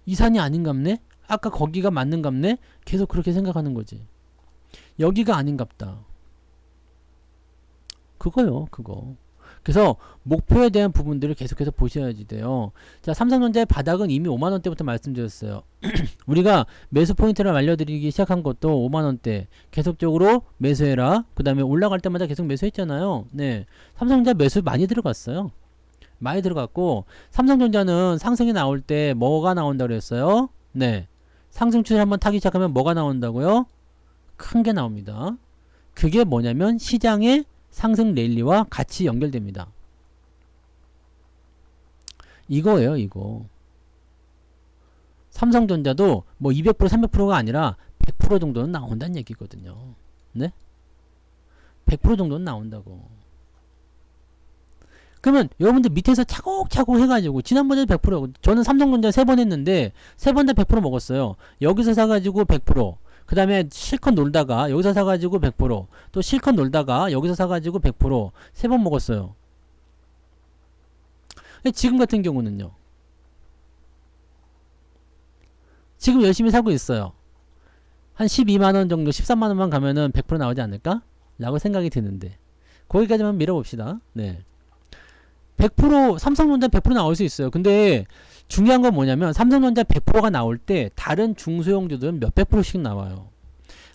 이 산이 아닌갑네? 아까 거기가 맞는갑네? 계속 그렇게 생각하는 거지. 여기가 아닌갑다. 그거요, 그거. 그래서 목표에 대한 부분들을 계속해서 보셔야지 돼요. 자, 삼성전자의 바닥은 이미 5만원대부터 말씀드렸어요. 우리가 매수 포인트를 알려드리기 시작한 것도 5만원대 계속적으로 매수해라. 그 다음에 올라갈 때마다 계속 매수했잖아요. 네, 삼성전자 매수 많이 들어갔어요. 많이 들어갔고 삼성전자는 상승이 나올 때 뭐가 나온다고 그랬어요? 네, 상승 추세 한번 타기 시작하면 뭐가 나온다고요? 큰 게 나옵니다. 그게 뭐냐면 시장의 상승 랠리와 같이 연결됩니다. 이거예요, 이거. 삼성전자도 뭐 200%, 300%가 아니라 100% 정도는 나온다는 얘기거든요. 네? 100% 정도는 나온다고. 그러면 여러분들 밑에서 차곡차곡 해가지고 지난번에 100%, 저는 삼성전자 3번 했는데 3번 다 100% 먹었어요. 여기서 사가지고 100%, 그 다음에 실컷 놀다가 여기서 사가지고 100%, 또 실컷 놀다가 여기서 사가지고 100%, 3번 먹었어요. 지금 같은 경우는요, 지금 열심히 사고 있어요. 한 12만원 정도, 13만원만 가면은 100% 나오지 않을까? 라고 생각이 드는데, 거기까지만 밀어봅시다. 네. 100% 삼성전자 100% 나올 수 있어요. 근데 중요한 건 뭐냐면 삼성전자 100%가 나올 때 다른 중소형주들은 몇백 프로씩 나와요.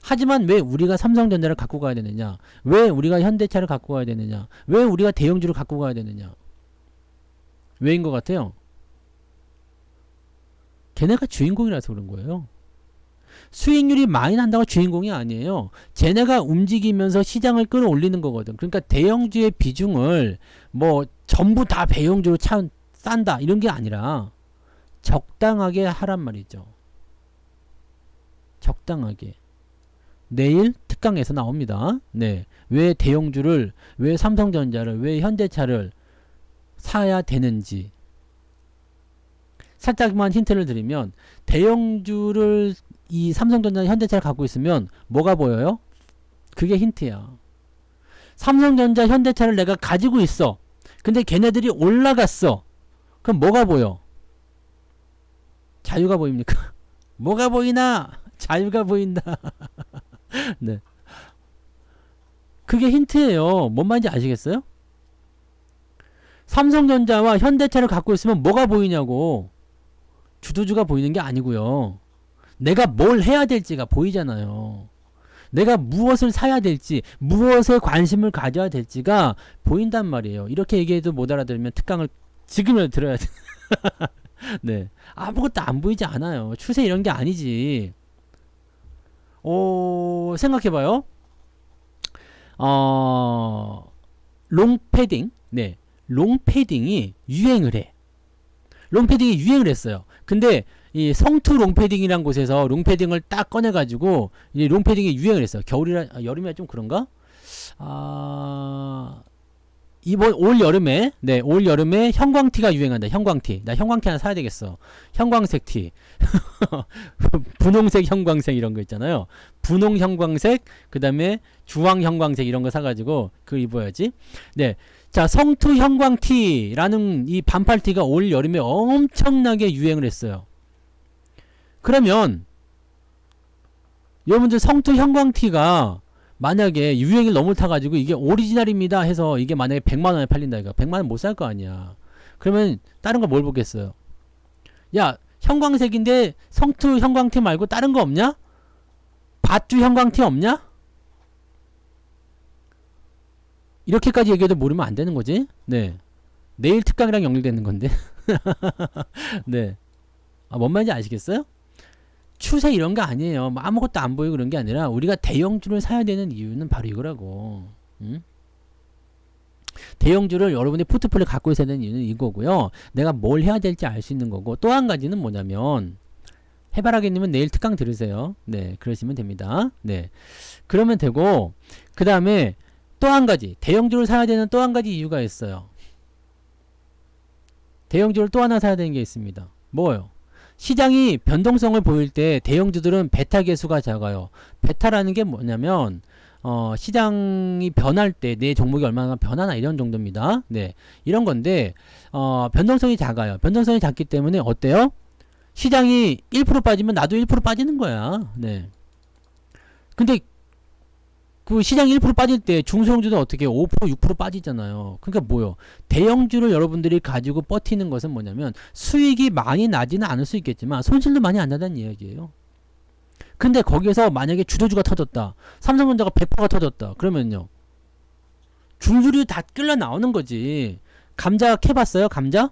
하지만 왜 우리가 삼성전자를 갖고 가야 되느냐? 왜 우리가 현대차를 갖고 가야 되느냐? 왜 우리가 대형주를 갖고 가야 되느냐? 왜인 것 같아요? 걔네가 주인공이라서 그런 거예요. 수익률이 많이 난다고 주인공이 아니에요. 쟤네가 움직이면서 시장을 끌어올리는 거거든. 그러니까 대형주의 비중을 뭐 전부 다 대형주로 싼다 이런 게 아니라 적당하게 하란 말이죠. 적당하게. 내일 특강에서 나옵니다. 네. 왜 대형주를, 왜 삼성전자를, 왜 현대차를 사야 되는지. 살짝만 힌트를 드리면 대형주를 이 삼성전자, 현대차를 갖고 있으면 뭐가 보여요? 그게 힌트야. 삼성전자, 현대차를 내가 가지고 있어. 근데 걔네들이 올라갔어. 그럼 뭐가 보여? 자유가 보입니까? 뭐가 보이나? 자유가 보인다. 네. 그게 힌트예요. 뭔 말인지 아시겠어요? 삼성전자와 현대차를 갖고 있으면 뭐가 보이냐고. 주도주가 보이는 게 아니고요. 내가 뭘 해야 될지가 보이잖아요. 내가 무엇을 사야 될지, 무엇에 관심을 가져야 될지가 보인단 말이에요. 이렇게 얘기해도 못 알아들으면 특강을 지금이라도 들어야 돼. 네. 아무것도 안 보이지 않아요. 추세 이런 게 아니지. 생각해봐요. 롱패딩. 네. 롱패딩이 유행을 해. 롱패딩이 유행을 했어요. 근데 이 성투 롱패딩이란 곳에서 롱패딩을 딱 꺼내가지고 이 롱패딩이 유행을 했어요. 겨울이라 여름이라 좀 그런가? 이번 올 여름에 올 여름에 형광티가 유행한다. 형광티. 나 형광티 하나 사야 되겠어. 형광색 티. 분홍색 형광색 이런 거 있잖아요. 분홍 형광색, 그다음에 주황 형광색 이런 거 사가지고 그 입어야지. 네. 자, 성투 형광티라는 이 반팔티가 올 여름에 엄청나게 유행을 했어요. 그러면 여러분들 성투 형광티가 만약에 유행을 너무 타가지고 이게 오리지널입니다 해서 이게 만약에 100만원에 팔린다 이거 100만원 못 살 거 아니야. 그러면 다른 거 뭘 보겠어요? 야, 형광색인데 성투 형광티 말고 다른 거 없냐? 밧주 형광티 없냐? 이렇게까지 얘기해도 모르면 안 되는 거지. 네. 내일 특강이랑 연결되는 건데. 네. 뭔 말인지 아시겠어요? 추세 이런 거 아니에요. 뭐 아무것도 안 보이고 그런 게 아니라 우리가 대형주를 사야 되는 이유는 바로 이거라고. 응? 대형주를 여러분이 포트폴리오 갖고 있어야 되는 이유는 이거고요. 내가 뭘 해야 될지 알 수 있는 거고, 또 한 가지는 뭐냐면 해바라기님은 내일 특강 들으세요. 네, 그러시면 됩니다. 네, 그러면 되고, 그 다음에 또 한 가지 대형주를 사야 되는 또 한 가지 이유가 있어요. 대형주를 또 하나 사야 되는 게 있습니다. 뭐요? 시장이 변동성을 보일 때 대형주들은 베타 계수가 작아요. 베타라는 게 뭐냐면 시장이 변할 때 내 종목이 얼마나 변하나 이런 정도입니다. 네, 이런 건데 변동성이 작아요. 변동성이 작기 때문에 어때요? 시장이 1% 빠지면 나도 1% 빠지는 거야. 네. 근데 그 시장이 1% 빠질 때 중소형주는 어떻게 5%, 6% 빠지잖아요. 그러니까 뭐요? 대형주를 여러분들이 가지고 버티는 것은 뭐냐면 수익이 많이 나지는 않을 수 있겠지만 손실도 많이 안 나다는 이야기예요. 근데 거기에서 만약에 주도주가 터졌다. 삼성전자가 100%가 터졌다. 그러면요. 줄줄이 다 끌려 나오는 거지. 감자 캐봤어요? 감자?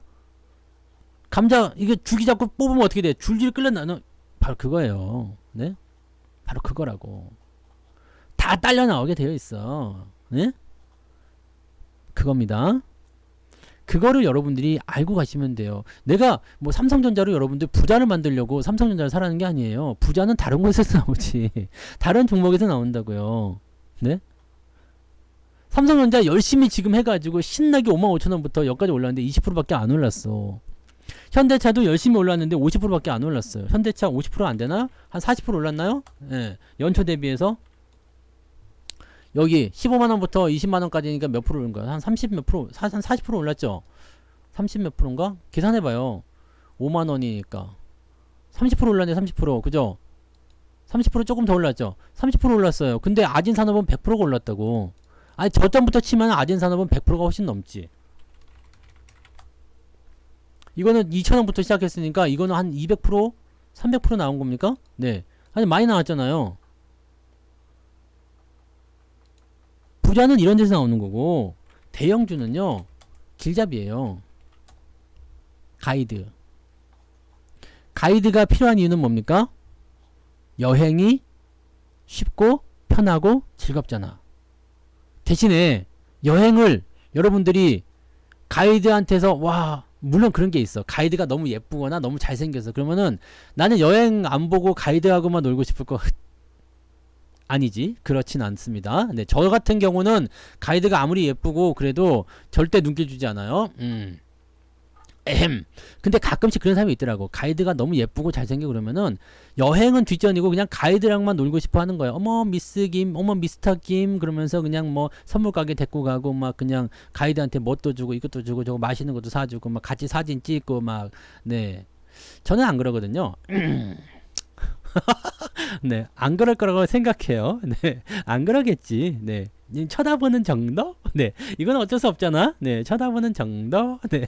감자 이게 줄기 잡고 뽑으면 어떻게 돼? 줄줄이 끌려 나오는 바로 그거예요. 네? 바로 그거라고. 다 딸려 나오게 되어 있어. 네? 그겁니다. 그거를 여러분들이 알고 가시면 돼요. 내가 뭐 삼성전자로 여러분들 부자를 만들려고 삼성전자를 사라는 게 아니에요. 부자는 다른 곳에서 나오지. 다른 종목에서 나온다고요. 네? 삼성전자 열심히 지금 해가지고 신나게 55,000원부터 여기까지 올랐는데 20%밖에 안 올랐어. 현대차도 열심히 올랐는데 50%밖에 안 올랐어요. 현대차 50% 안 되나? 한 40% 올랐나요? 예. 연초 대비해서 여기 15만원부터 20만원까지니까 몇 프로 오른 거야? 한 30 몇 프로, 한 40% 올랐죠? 30 몇 프로인가? 계산해봐요. 5만원이니까 30% 올랐네. 30%. 그죠? 30% 조금 더 올랐죠? 30% 올랐어요. 근데 아진산업은 100%가 올랐다고. 아니 저점부터 치면 아진산업은 100%가 훨씬 넘지. 이거는 2,000원부터 시작했으니까 이거는 한 200%? 300% 나온 겁니까? 네. 아니 많이 나왔잖아요. 부자는 이런 데서 나오는 거고 대형주는요 길잡이에요. 가이드. 가이드가 필요한 이유는 뭡니까? 여행이 쉽고 편하고 즐겁잖아. 대신에 여행을 여러분들이 가이드한테서 와 물론 그런 게 있어. 가이드가 너무 예쁘거나 너무 잘생겨서 그러면은 나는 여행 안 보고 가이드하고만 놀고 싶을 거 아니지. 그렇진 않습니다. 네, 저 같은 경우는 가이드가 아무리 예쁘고 그래도 절대 눈길 주지 않아요. 에헴. 근데 가끔씩 그런 사람이 있더라고. 가이드가 너무 예쁘고 잘생기고 그러면은 여행은 뒷전이고 그냥 가이드랑만 놀고 싶어 하는 거야. 어머 미스 김, 어머 미스터 김 그러면서 그냥 뭐 선물 가게 데리고 가고 막 그냥 가이드한테 뭣도 주고 이것도 주고 저거 맛있는 것도 사주고 막 같이 사진 찍고 막 네. 저는 안 그러거든요. 네, 안 그럴 거라고 생각해요. 네, 안 그러겠지. 네, 쳐다보는 정도? 네, 이건 어쩔 수 없잖아. 네, 쳐다보는 정도? 네.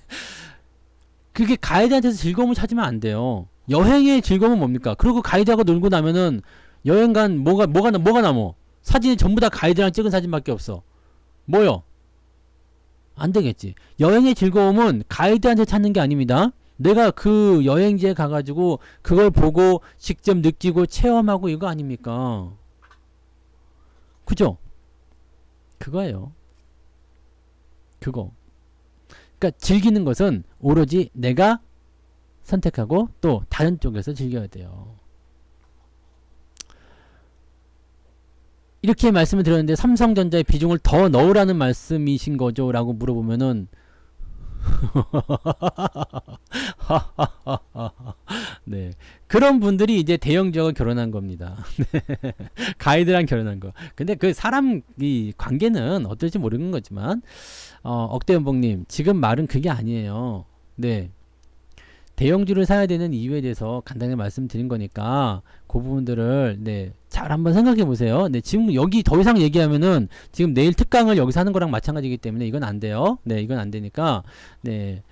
그게 가이드한테서 즐거움을 찾으면 안 돼요. 여행의 즐거움은 뭡니까? 그리고 가이드하고 놀고 나면은 여행 간 뭐가 남어? 사진이 전부 다 가이드랑 찍은 사진밖에 없어. 뭐요? 안 되겠지. 여행의 즐거움은 가이드한테 찾는 게 아닙니다. 내가 그 여행지에 가가지고 그걸 보고 직접 느끼고 체험하고 이거 아닙니까? 그죠? 그거예요. 그거. 그러니까 즐기는 것은 오로지 내가 선택하고 또 다른 쪽에서 즐겨야 돼요. 이렇게 말씀을 드렸는데 삼성전자의 비중을 더 넣으라는 말씀이신 거죠? 라고 물어보면은 네. 그런 분들이 이제 대형주하고 결혼한 겁니다. 가이드랑 결혼한 거. 근데 그 사람 이 관계는 어떨지 모르는 거지만 억대연봉님 지금 말은 그게 아니에요. 네. 대형주를 사야 되는 이유에 대해서 간단히 말씀드린 거니까 그 부분들을 네, 잘 한번 생각해 보세요. 네, 지금 여기 더 이상 얘기하면은 지금 내일 특강을 여기서 하는 거랑 마찬가지이기 때문에 이건 안 돼요. 네, 이건 안 되니까 네.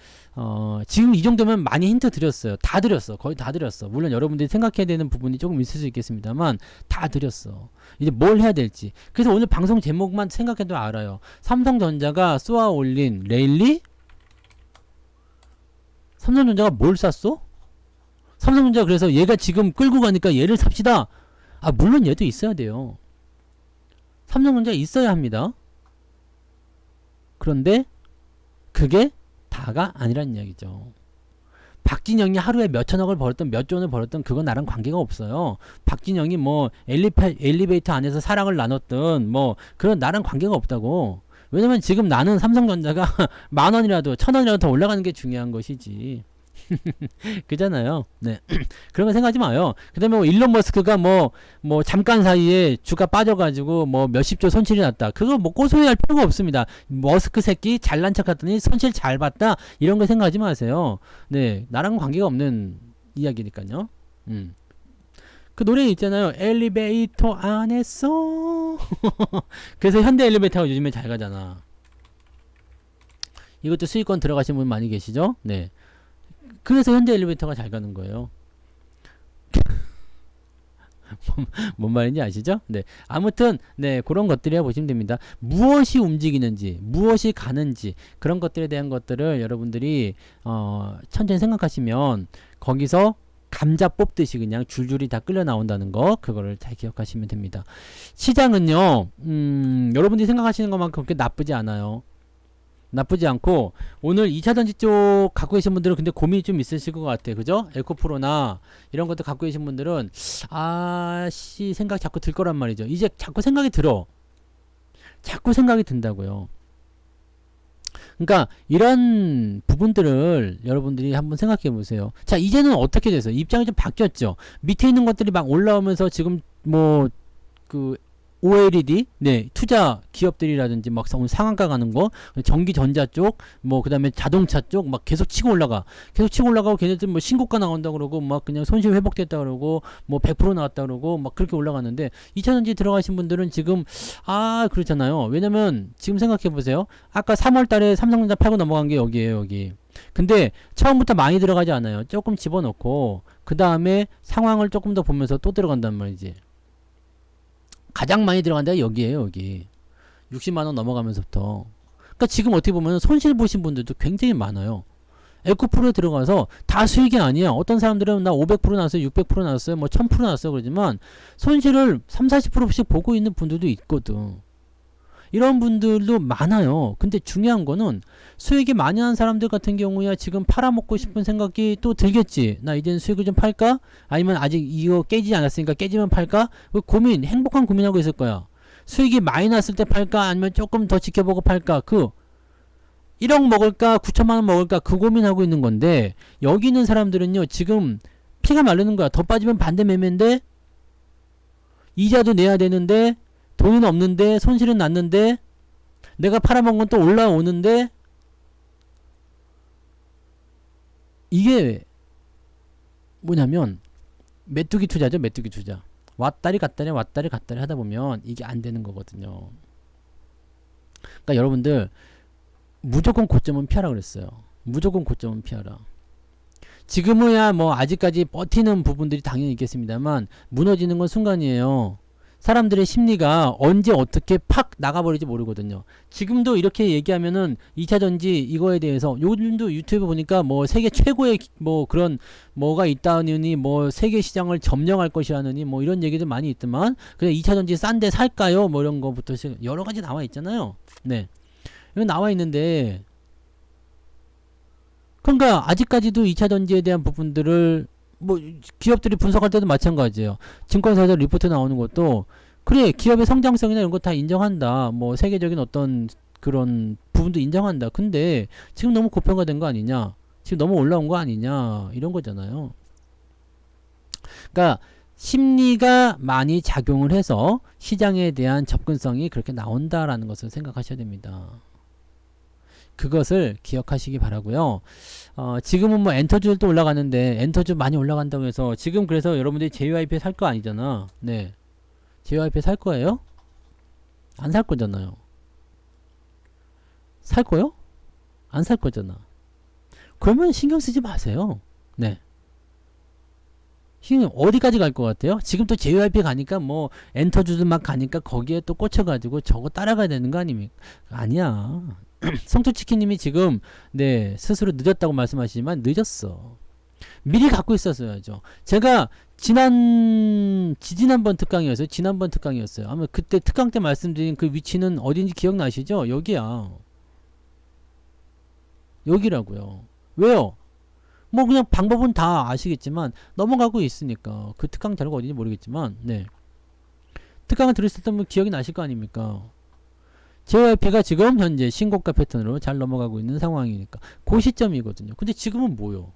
지금 이 정도면 많이 힌트 드렸어요. 다 드렸어. 거의 다 드렸어. 물론 여러분들이 생각해야 되는 부분이 조금 있을 수 있겠습니다만 다 드렸어. 이제 뭘 해야 될지. 그래서 오늘 방송 제목만 생각해도 알아요. 삼성전자가 쏘아 올린 레일리? 삼성전자가 뭘 샀어? 삼성전자 그래서 얘가 지금 끌고 가니까 얘를 삽시다. 아 물론 얘도 있어야 돼요. 삼성전자 있어야 합니다. 그런데 그게 다가 아니란 이야기죠. 박진영이 하루에 몇천억을 벌었던 몇조 원을 벌었던 그건 나랑 관계가 없어요. 박진영이 뭐 엘리베이터 안에서 사랑을 나눴던 뭐 그런 나랑 관계가 없다고. 왜냐면 지금 나는 삼성전자가 10,000원이라도 1,000원이라도 더 올라가는 게 중요한 것이지. 그잖아요. 네. 그런 거 생각하지 마요. 그 다음에 뭐 일론 머스크가 뭐 잠깐 사이에 주가 빠져가지고 뭐 몇십조 손실이 났다. 그거 뭐 고소해할 필요가 없습니다. 머스크 새끼 잘난 척 하더니 손실 잘 봤다. 이런 거 생각하지 마세요. 네. 나랑 관계가 없는 이야기니까요. 그 노래 있잖아요. 엘리베이터 안에서. 그래서 현대 엘리베이터가 요즘에 잘 가잖아. 이것도 수익권 들어가신 분 많이 계시죠? 네. 그래서 현대 엘리베이터가 잘 가는 거예요. 뭔 말인지 아시죠? 네. 아무튼 네, 그런 것들이라 보시면 됩니다. 무엇이 움직이는지, 무엇이 가는지 그런 것들에 대한 것들을 여러분들이 천천히 생각하시면 거기서 감자 뽑듯이 그냥 줄줄이 다 끌려 나온다는 거 그거를 잘 기억하시면 됩니다. 시장은요 여러분들이 생각하시는 것만큼 그렇게 나쁘지 않아요. 나쁘지 않고 오늘 2차전지 쪽 갖고 계신 분들은 근데 고민이 좀 있으실 것 같아. 그죠? 에코프로나 이런 것도 갖고 계신 분들은 아씨 생각 자꾸 들 거란 말이죠. 이제 자꾸 생각이 들어. 자꾸 생각이 든다고요. 그러니까 이런 부분들을 여러분들이 한번 생각해 보세요. 자, 이제는 어떻게 돼서 입장이 좀 바뀌었죠. 밑에 있는 것들이 막 올라오면서 지금 뭐 그 OLED 네 투자 기업들이라든지 막 상한가 가는 거 전기 전자 쪽 뭐 그다음에 자동차 쪽 막 계속 치고 올라가고 걔네들 뭐 신고가 나온다 그러고 막 그냥 손실 회복됐다 그러고 뭐 100% 나왔다 그러고 막 그렇게 올라가는데 2차전지 들어가신 분들은 지금 그렇잖아요. 왜냐면 지금 생각해 보세요. 아까 3월 달에 삼성전자 팔고 넘어간 게 여기에요, 여기. 근데 처음부터 많이 들어가지 않아요. 조금 집어넣고 그 다음에 상황을 조금 더 보면서 또 들어간단 말이지. 가장 많이 들어간 데가 여기에요, 여기. 60만원 넘어가면서부터. 그러니까 지금 어떻게 보면 손실 보신 분들도 굉장히 많아요. 에코프로에 들어가서 다 수익이 아니야. 어떤 사람들은 나 500% 나왔어요, 600% 나왔어요, 뭐 1000% 나왔어요. 그러지만 손실을 3, 40%씩 보고 있는 분들도 있거든. 이런 분들도 많아요. 근데 중요한 거는 수익이 많이 난 사람들 같은 경우야 지금 팔아먹고 싶은 생각이 또 들겠지. 나 이제는 수익을 좀 팔까? 아니면 아직 이거 깨지지 않았으니까 깨지면 팔까? 그 고민, 행복한 고민하고 있을 거야. 수익이 많이 났을 때 팔까? 아니면 조금 더 지켜보고 팔까? 1억 먹을까? 9천만원 먹을까? 그 고민하고 있는 건데 여기 있는 사람들은요 지금 피가 마르는 거야. 더 빠지면 반대 매매인데 이자도 내야 되는데 돈은 없는데 손실은 났는데 내가 팔아먹은 건 또 올라오는데 이게 뭐냐면 메뚜기 투자죠. 메뚜기 투자. 왔다리 갔다리 왔다리 갔다리 하다 보면 이게 안 되는 거거든요. 그러니까 여러분들 무조건 고점은 피하라 그랬어요. 무조건 고점은 피하라. 지금은야 뭐 아직까지 버티는 부분들이 당연히 있겠습니다만 무너지는 건 순간이에요. 사람들의 심리가 언제 어떻게 팍 나가버릴지 모르거든요. 지금도 이렇게 얘기하면은 2차전지 이거에 대해서 요즘도 유튜브 보니까 뭐 세계 최고의 뭐 그런 뭐가 있다느니 뭐 세계 시장을 점령할 것이라느니 뭐 이런 얘기도 많이 있지만 그냥 2차전지 싼데 살까요? 뭐 이런 거부터 여러 가지 나와 있잖아요. 네. 이거 나와 있는데 그러니까 아직까지도 2차전지에 대한 부분들을 뭐 기업들이 분석할 때도 마찬가지예요. 증권사에서 리포트 나오는 것도 그래 기업의 성장성이나 이런 거 다 인정한다. 뭐 세계적인 어떤 그런 부분도 인정한다. 근데 지금 너무 고평가된 거 아니냐? 지금 너무 올라온 거 아니냐? 이런 거잖아요. 그러니까 심리가 많이 작용을 해서 시장에 대한 접근성이 그렇게 나온다라는 것을 생각하셔야 됩니다. 그것을 기억하시기 바라고요. 지금은 뭐 엔터주도 올라가는데 엔터주 많이 올라간다고 해서 지금 그래서 여러분들이 JYP 살 거 아니잖아. 네. JYP 살 거예요? 안 살 거잖아요. 살 거요? 안 살 거잖아. 그러면 신경 쓰지 마세요. 네. 어디까지 갈 것 같아요? 지금 또 JYP 가니까 뭐 엔터주도 막 가니까 거기에 또 꽂혀가지고 저거 따라가야 되는 거 아닙니까? 아니야. 성투치킨님이 지금 네 스스로 늦었다고 말씀하시지만 늦었어. 미리 갖고 있었어야죠. 제가 지난번 특강이었어요. 아마 그때 특강 때 말씀드린 그 위치는 어딘지 기억나시죠? 여기야. 여기라고요. 왜요? 뭐 그냥 방법은 다 아시겠지만 넘어가고 있으니까 그 특강 자료가 어딘지 모르겠지만 네 특강을 들으실 때 뭐 기억이 나실 거 아닙니까? JYP가 지금 현재 신고가 패턴으로 잘 넘어가고 있는 상황이니까 그 시점이거든요. 근데 지금은 뭐요?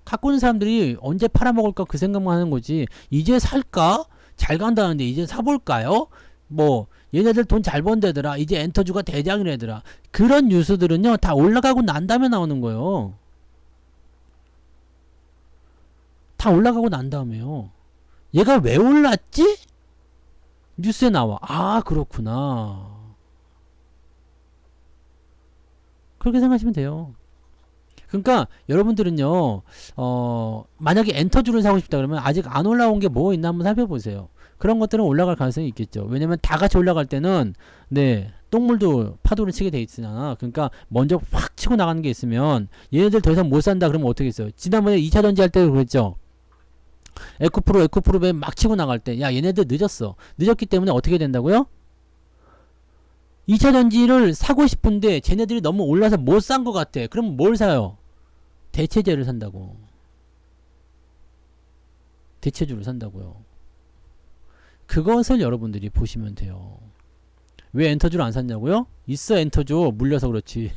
갖고 있는 사람들이 언제 팔아먹을까 그 생각만 하는 거지. 이제 살까? 잘 간다는데 이제 사볼까요? 뭐 얘네들 돈 잘 번대더라. 이제 엔터주가 대장이래더라. 그런 뉴스들은요 다 올라가고 난 다음에 나오는 거예요. 다 올라가고 난 다음에요. 얘가 왜 올랐지? 뉴스에 나와. 아 그렇구나. 그렇게 생각하시면 돼요. 그러니까 여러분들은요 만약에 엔터주를 사고 싶다 그러면 아직 안 올라온 게 뭐 있나 한번 살펴보세요. 그런 것들은 올라갈 가능성이 있겠죠. 왜냐면 다 같이 올라갈 때는 네 똥물도 파도를 치게 돼 있잖아. 그러니까 먼저 확 치고 나가는 게 있으면 얘네들 더 이상 못 산다 그러면 어떻게 했어요? 지난번에 2차전지 할 때도 그랬죠. 에코프로 막 치고 나갈 때 야 얘네들 늦었어. 늦었기 때문에 어떻게 된다고요? 2차 전지를 사고 싶은데 쟤네들이 너무 올라서 못 산 것 같아. 그럼 뭘 사요? 대체재를 산다고. 대체주를 산다고요. 그것을 여러분들이 보시면 돼요. 왜 엔터주를 안 샀냐고요? 있어 엔터주 물려서 그렇지.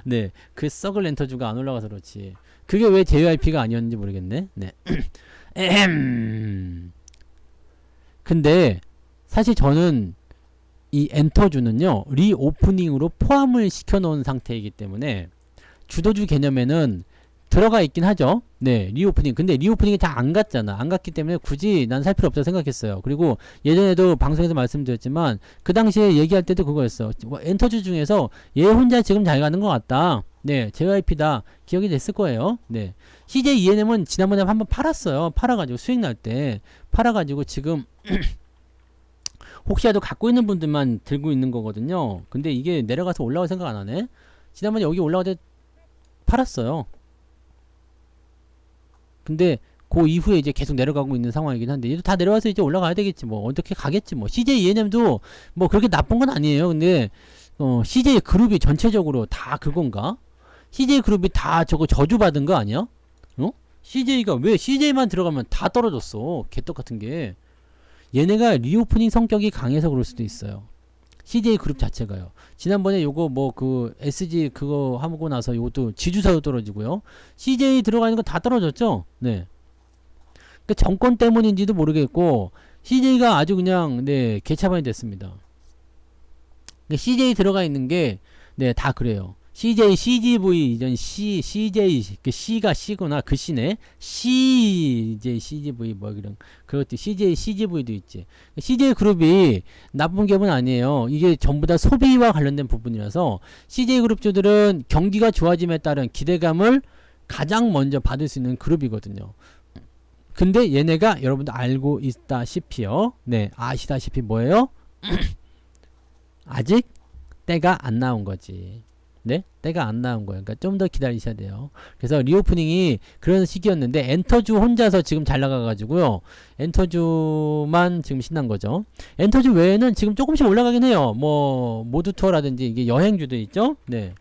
네, 그 썩을 엔터주가 안 올라가서 그렇지. 그게 왜 JYP가 아니었는지 모르겠네. 네. 근데 사실 저는 이 엔터주는요 리오프닝으로 포함을 시켜놓은 상태이기 때문에 주도주 개념에는 들어가 있긴 하죠. 네, 리오프닝. 근데 리오프닝이 다 안 갔잖아. 안 갔기 때문에 굳이 난 살 필요 없다고 생각했어요. 그리고 예전에도 방송에서 말씀드렸지만 그 당시에 얘기할 때도 그거였어. 엔터주 중에서 얘 혼자 지금 잘 가는 것 같다. 네, JYP다. 기억이 됐을 거예요. 네, CJ ENM은 지난번에 한번 팔았어요. 팔아가지고 수익 날 때 팔아가지고 지금 혹시라도 갖고 있는 분들만 들고 있는 거거든요. 근데 이게 내려가서 올라갈 생각 안 하네. 지난번에 여기 올라갈 때 팔았어요. 근데 그 이후에 이제 계속 내려가고 있는 상황이긴 한데 얘도 다 내려와서 이제 올라가야 되겠지 뭐. 어떻게 가겠지 뭐. CJ ENM도 뭐 그렇게 나쁜 건 아니에요. 근데 CJ 그룹이 전체적으로 다 그건가? CJ 그룹이 다 저거 저주받은 거 아니야? CJ가 왜 CJ만 들어가면 다 떨어졌어. 개떡 같은 게. 얘네가 리오프닝 성격이 강해서 그럴 수도 있어요. CJ 그룹 자체가요. 지난번에 요거 뭐 그 SG 그거 하고 나서 요것도 지주사도 떨어지고요. CJ 들어가 있는 거 다 떨어졌죠? 네. 그 정권 때문인지도 모르겠고 CJ가 아주 그냥 네 개차반이 됐습니다. CJ 들어가 있는 게 네 다 그래요. CJ, CGV 이전 CJ 그 C가 C구나. 그 C네. CJ, CGV 뭐 이런 그것도 CJ, CGV도 있지. CJ 그룹이 나쁜 기업은 아니에요. 이게 전부 다 소비와 관련된 부분이라서 CJ 그룹주들은 경기가 좋아짐에 따른 기대감을 가장 먼저 받을 수 있는 그룹이거든요. 근데 얘네가 여러분도 알고 있다시피요. 네, 아시다시피 뭐예요? 아직 때가 안 나온 거지. 네? 때가 안 나온 거예요. 그러니까 좀 더 기다리셔야 돼요. 그래서 리오프닝이 그런 시기였는데 엔터주 혼자서 지금 잘 나가가지고요. 엔터주만 지금 신난 거죠. 엔터주 외에는 지금 조금씩 올라가긴 해요. 뭐 모두 투어라든지 이게 여행주들 있죠? 네.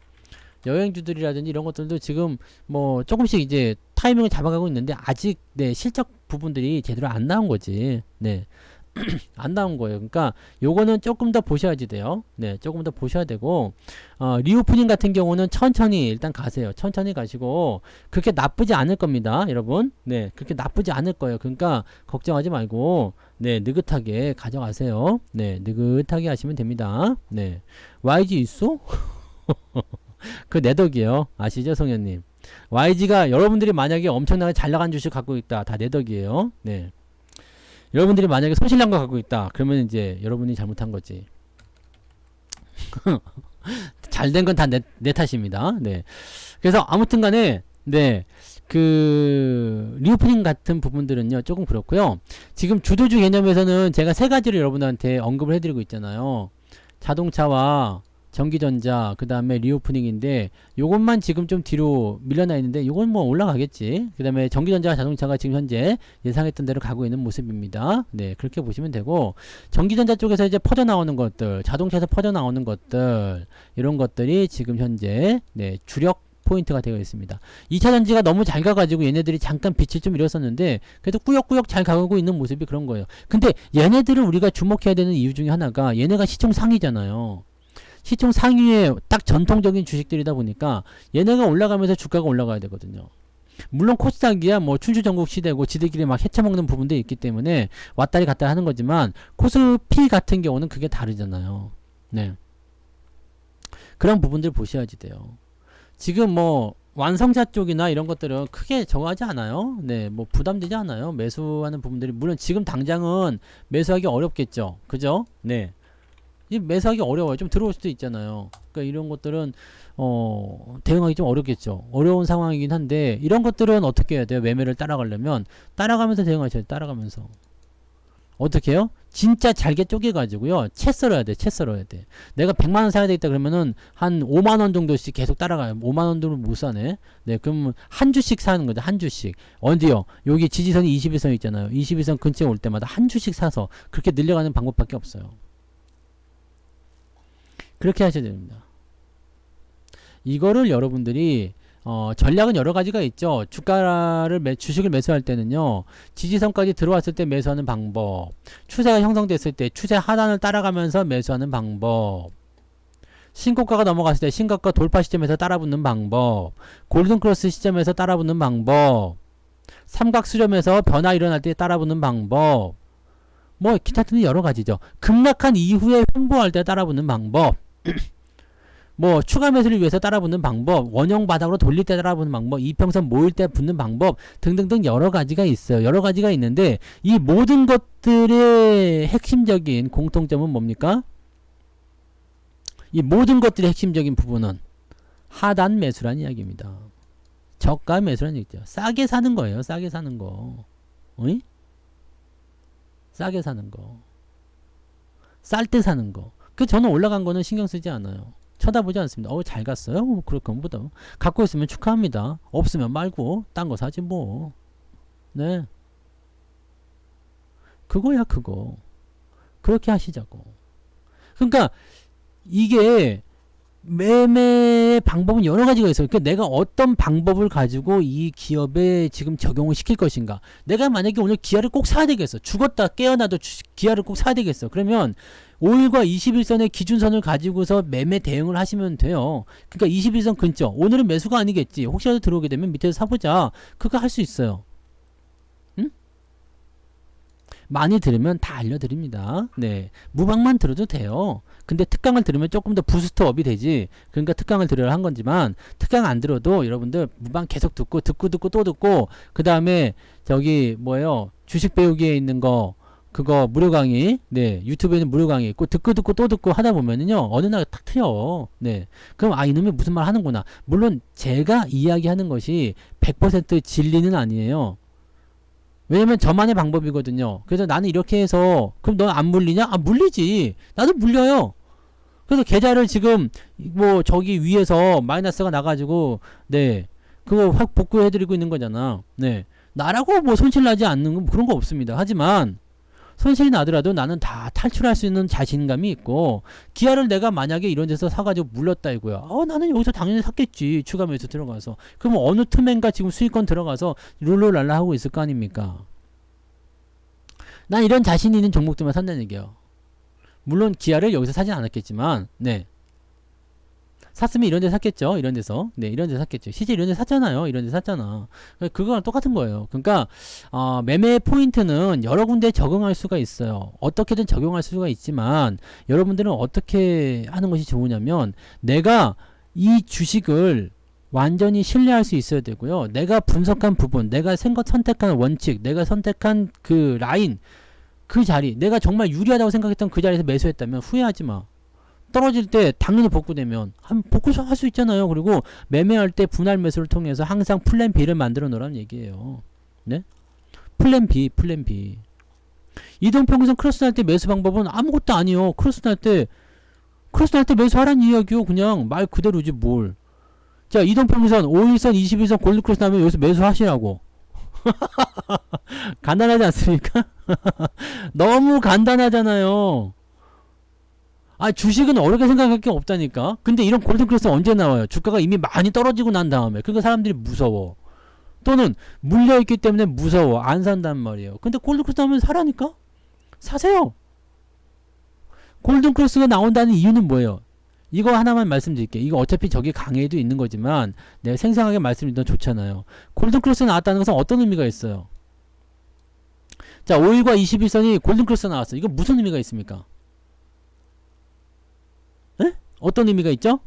여행주들이라든지 이런 것들도 지금 뭐 조금씩 이제 타이밍을 잡아가고 있는데 아직 네 실적 부분들이 제대로 안 나온 거지. 네. 안 나온 거예요. 그러니까 요거는 조금 더 보셔야지 돼요. 네, 조금 더 보셔야 되고 리오프닝 같은 경우는 천천히 일단 가세요. 천천히 가시고 그렇게 나쁘지 않을 겁니다, 여러분. 네, 그렇게 나쁘지 않을 거예요. 그러니까 걱정하지 말고 네, 느긋하게 가져가세요. 네, 느긋하게 하시면 됩니다. 네, YG 있어? 그 내 덕이에요. 아시죠, 성현님? YG가 여러분들이 만약에 엄청나게 잘 나간 주식 갖고 있다, 다 내 덕이에요. 네. 여러분들이 만약에 손실난 거 갖고 있다. 그러면 이제 여러분이 잘못한 거지. 잘 된 건 다 내 탓입니다. 네. 그래서 아무튼 간에, 네. 그, 리오프닝 같은 부분들은요, 조금 그렇고요. 지금 주도주 개념에서는 제가 세 가지를 여러분한테 언급을 해드리고 있잖아요. 자동차와 전기전자, 그 다음에 리오프닝인데 요것만 지금 좀 뒤로 밀려나 있는데 요건 뭐 올라가겠지. 그 다음에 전기전자와 자동차가 지금 현재 예상했던 대로 가고 있는 모습입니다. 네, 그렇게 보시면 되고 전기전자 쪽에서 이제 퍼져 나오는 것들, 자동차에서 퍼져 나오는 것들, 이런 것들이 지금 현재 네, 주력 포인트가 되어 있습니다. 2차 전지가 너무 잘 가가지고 얘네들이 잠깐 빛을 좀 잃었었는데 그래도 꾸역꾸역 잘 가고 있는 모습이 그런 거예요. 근데 얘네들을 우리가 주목해야 되는 이유 중에 하나가 얘네가 시총 상위잖아요. 시총 상위의 딱 전통적인 주식들이다 보니까 얘네가 올라가면서 주가가 올라가야 되거든요. 물론 코스닥이야 뭐 춘추전국 시대고 지들끼리 막 헤쳐먹는 부분도 있기 때문에 왔다리 갔다리 하는 거지만 코스피 같은 경우는 그게 다르잖아요. 네, 그런 부분들 보셔야지 돼요. 지금 뭐 완성차 쪽이나 이런 것들은 크게 저거 하지 않아요. 네, 뭐 부담되지 않아요. 매수하는 부분들이 물론 지금 당장은 매수하기 어렵겠죠. 그죠? 네. 매수하기 어려워요. 좀 들어올 수도 있잖아요. 그러니까 이런 것들은 대응하기 좀 어렵겠죠. 어려운 상황이긴 한데 이런 것들은 어떻게 해야 돼요? 매매를 따라가려면 따라가면서 대응하셔야 돼요. 따라가면서 어떻게 해요? 진짜 잘게 쪼개가지고요. 채 썰어야 돼. 채 썰어야 돼. 내가 100만원 사야 되겠다 그러면은 한 5만원 정도씩 계속 따라가요. 5만원 정도 못 사네. 네, 그럼 한 주씩 사는 거죠. 한 주씩. 어디요? 여기 지지선이 21선 있잖아요. 21선 근처에 올 때마다 한 주씩 사서 그렇게 늘려가는 방법밖에 없어요. 그렇게 하셔야 됩니다. 이거를 여러분들이 전략은 여러 가지가 있죠. 주식을 매수할 때는요, 지지선까지 들어왔을 때 매수하는 방법, 추세가 형성됐을 때 추세 하단을 따라가면서 매수하는 방법, 신고가가 넘어갔을 때 신고가 돌파 시점에서 따라붙는 방법, 골든크로스 시점에서 따라붙는 방법, 삼각수렴에서 변화 일어날 때 따라붙는 방법, 뭐 기타 등등 여러 가지죠. 급락한 이후에 횡보할 때 따라붙는 방법, 뭐 추가 매수를 위해서 따라붙는 방법, 원형 바닥으로 돌릴 때 따라붙는 방법, 이평선 모일 때 붙는 방법 등등등 여러 가지가 있어요. 여러 가지가 있는데 이 모든 것들의 핵심적인 공통점은 뭡니까? 이 모든 것들의 핵심적인 부분은 하단 매수란 이야기입니다. 저가 매수란 얘기죠. 싸게 사는 거예요. 싸게 사는 거. 어이? 싸게 사는 거. 쌀 때 사는 거. 저는 올라간 거는 신경 쓰지 않아요. 쳐다보지 않습니다. 잘 갔어요? 그럴 건보다. 갖고 있으면 축하합니다. 없으면 말고 딴 거 사지 뭐. 네. 그거야 그거. 그렇게 하시자고. 그러니까 이게 매매의 방법은 여러 가지가 있어요. 그러니까 내가 어떤 방법을 가지고 이 기업에 지금 적용을 시킬 것인가. 내가 만약에 오늘 기아를 꼭 사야 되겠어. 죽었다 깨어나도 기아를 꼭 사야 되겠어. 그러면 5일과 21선의 기준선을 가지고서 매매 대응을 하시면 돼요. 그러니까 21선 근처. 오늘은 매수가 아니겠지. 혹시라도 들어오게 되면 밑에서 사보자. 그거 할 수 있어요. 응? 많이 들으면 다 알려드립니다. 네. 무방만 들어도 돼요. 근데 특강을 들으면 조금 더 부스트업이 되지. 그러니까 특강을 들으려 한 건지만 특강 안 들어도 여러분들 무방 계속 듣고 또 듣고 그 다음에 저기 뭐예요. 주식 배우기에 있는 거 그거 무료 강의, 네, 유튜브에 있는 무료 강의 있고, 듣고 또 듣고 하다 보면은요, 어느 날 탁 트여. 네. 그럼, 이놈이 무슨 말 하는구나. 물론, 제가 이야기하는 것이 100% 진리는 아니에요. 왜냐면 저만의 방법이거든요. 그래서 나는 이렇게 해서, 그럼 너 안 물리냐? 물리지. 나도 물려요. 그래서 계좌를 지금, 저기 위에서 마이너스가 나가지고, 네. 그거 확 복구해드리고 있는 거잖아. 네. 나라고 손실 나지 않는 건 그런 거 없습니다. 하지만, 손실이 나더라도 나는 다 탈출할 수 있는 자신감이 있고 기아를 내가 만약에 이런 데서 사가지고 물렀다 이거야. 나는 여기서 당연히 샀겠지. 추가 매수 들어가서. 그럼 어느 틈엔가 지금 수익권 들어가서 룰루랄라 하고 있을 거 아닙니까? 난 이런 자신 있는 종목들만 산다는 얘기예요. 물론 기아를 여기서 사진 않았겠지만 네. 샀으면 이런 데 샀겠죠. 이런 데서. 네, 이런 데 샀겠죠. 실제 이런 데 샀잖아요. 이런 데 샀잖아. 그거랑 똑같은 거예요. 그러니까 매매 포인트는 여러 군데 적용할 수가 있어요. 어떻게든 적용할 수가 있지만 여러분들은 어떻게 하는 것이 좋으냐면 내가 이 주식을 완전히 신뢰할 수 있어야 되고요. 내가 분석한 부분, 내가 선택한 원칙, 내가 선택한 그 라인, 그 자리, 내가 정말 유리하다고 생각했던 그 자리에서 매수했다면 후회하지 마. 떨어질 때 당연히 복구되면 복구할 수 있잖아요. 그리고 매매할 때 분할 매수를 통해서 항상 플랜 B를 만들어 놓으라는 얘기예요. 네? 플랜 B. 이동평균선 크로스 날 때 매수 방법은 아무것도 아니요. 크로스 날 때 매수하라는 이야기요. 그냥 말 그대로지 뭘. 자, 이동평균선 5일선 21선 골드크로스 나면 여기서 매수하시라고. 간단하지 않습니까? 너무 간단하잖아요. 주식은 어렵게 생각할 게 없다니까. 근데 이런 골든크로스 언제 나와요? 주가가 이미 많이 떨어지고 난 다음에. 그러니까 사람들이 무서워. 또는 물려있기 때문에 무서워. 안 산단 말이에요. 근데 골든크로스 나오면 사라니까? 사세요. 골든크로스가 나온다는 이유는 뭐예요? 이거 하나만 말씀드릴게요. 이거 어차피 저기 강의에도 있는 거지만 내가 생생하게 말씀드리면 좋잖아요. 골든크로스 나왔다는 것은 어떤 의미가 있어요? 자, 5일과 21선이 골든크로스 나왔어요. 이거 무슨 의미가 있습니까? 어떤 의미가 있죠?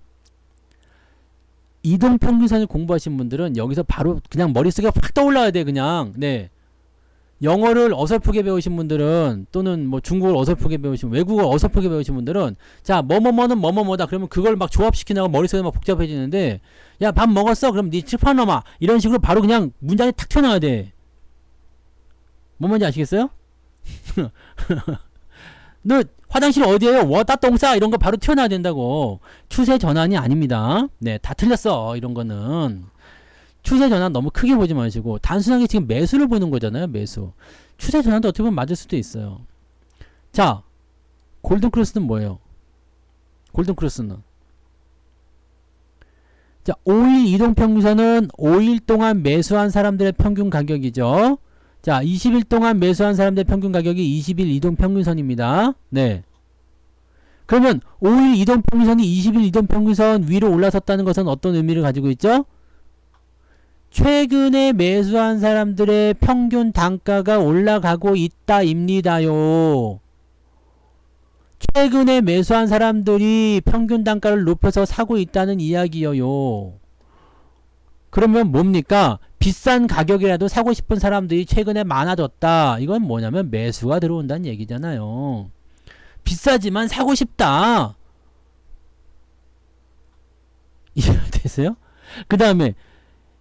이동평균선을 공부하신 분들은 여기서 바로 그냥 머릿속에 확 떠올라야 돼. 그냥 네. 영어를 어설프게 배우신 분들은 또는 중국어를 어설프게 배우신 외국어를 어설프게 배우신 분들은 자 뭐뭐뭐는 뭐뭐뭐다 그러면 그걸 막 조합시키다가 머릿속에 막 복잡해지는데 야 밥 먹었어? 그럼 니 칠판 넘어 이런 식으로 바로 그냥 문장이 탁 튀어나와야 돼. 뭔 말인지 아시겠어요? 너 화장실 어디에요? 왔다 똥싸 이런 거 바로 튀어나와야 된다고. 추세 전환이 아닙니다. 네, 다 틀렸어. 이런 거는 추세 전환 너무 크게 보지 마시고 단순하게 지금 매수를 보는 거잖아요. 매수. 추세 전환도 어떻게 보면 맞을 수도 있어요. 자, 골든크로스는 뭐예요? 골든크로스는. 자, 5일 이동평균선은 5일 동안 매수한 사람들의 평균 가격이죠. 자, 20일 동안 매수한 사람들의 평균 가격이 20일 이동평균선입니다. 네. 그러면 5일 이동평균선이 20일 이동평균선 위로 올라섰다는 것은 어떤 의미를 가지고 있죠? 최근에 매수한 사람들의 평균 단가가 올라가고 있다입니다요. 최근에 매수한 사람들이 평균 단가를 높여서 사고 있다는 이야기여요. 그러면 뭡니까? 비싼 가격이라도 사고 싶은 사람들이 최근에 많아졌다. 이건 뭐냐면 매수가 들어온다는 얘기잖아요. 비싸지만 사고 싶다. 이해되세요? 그 다음에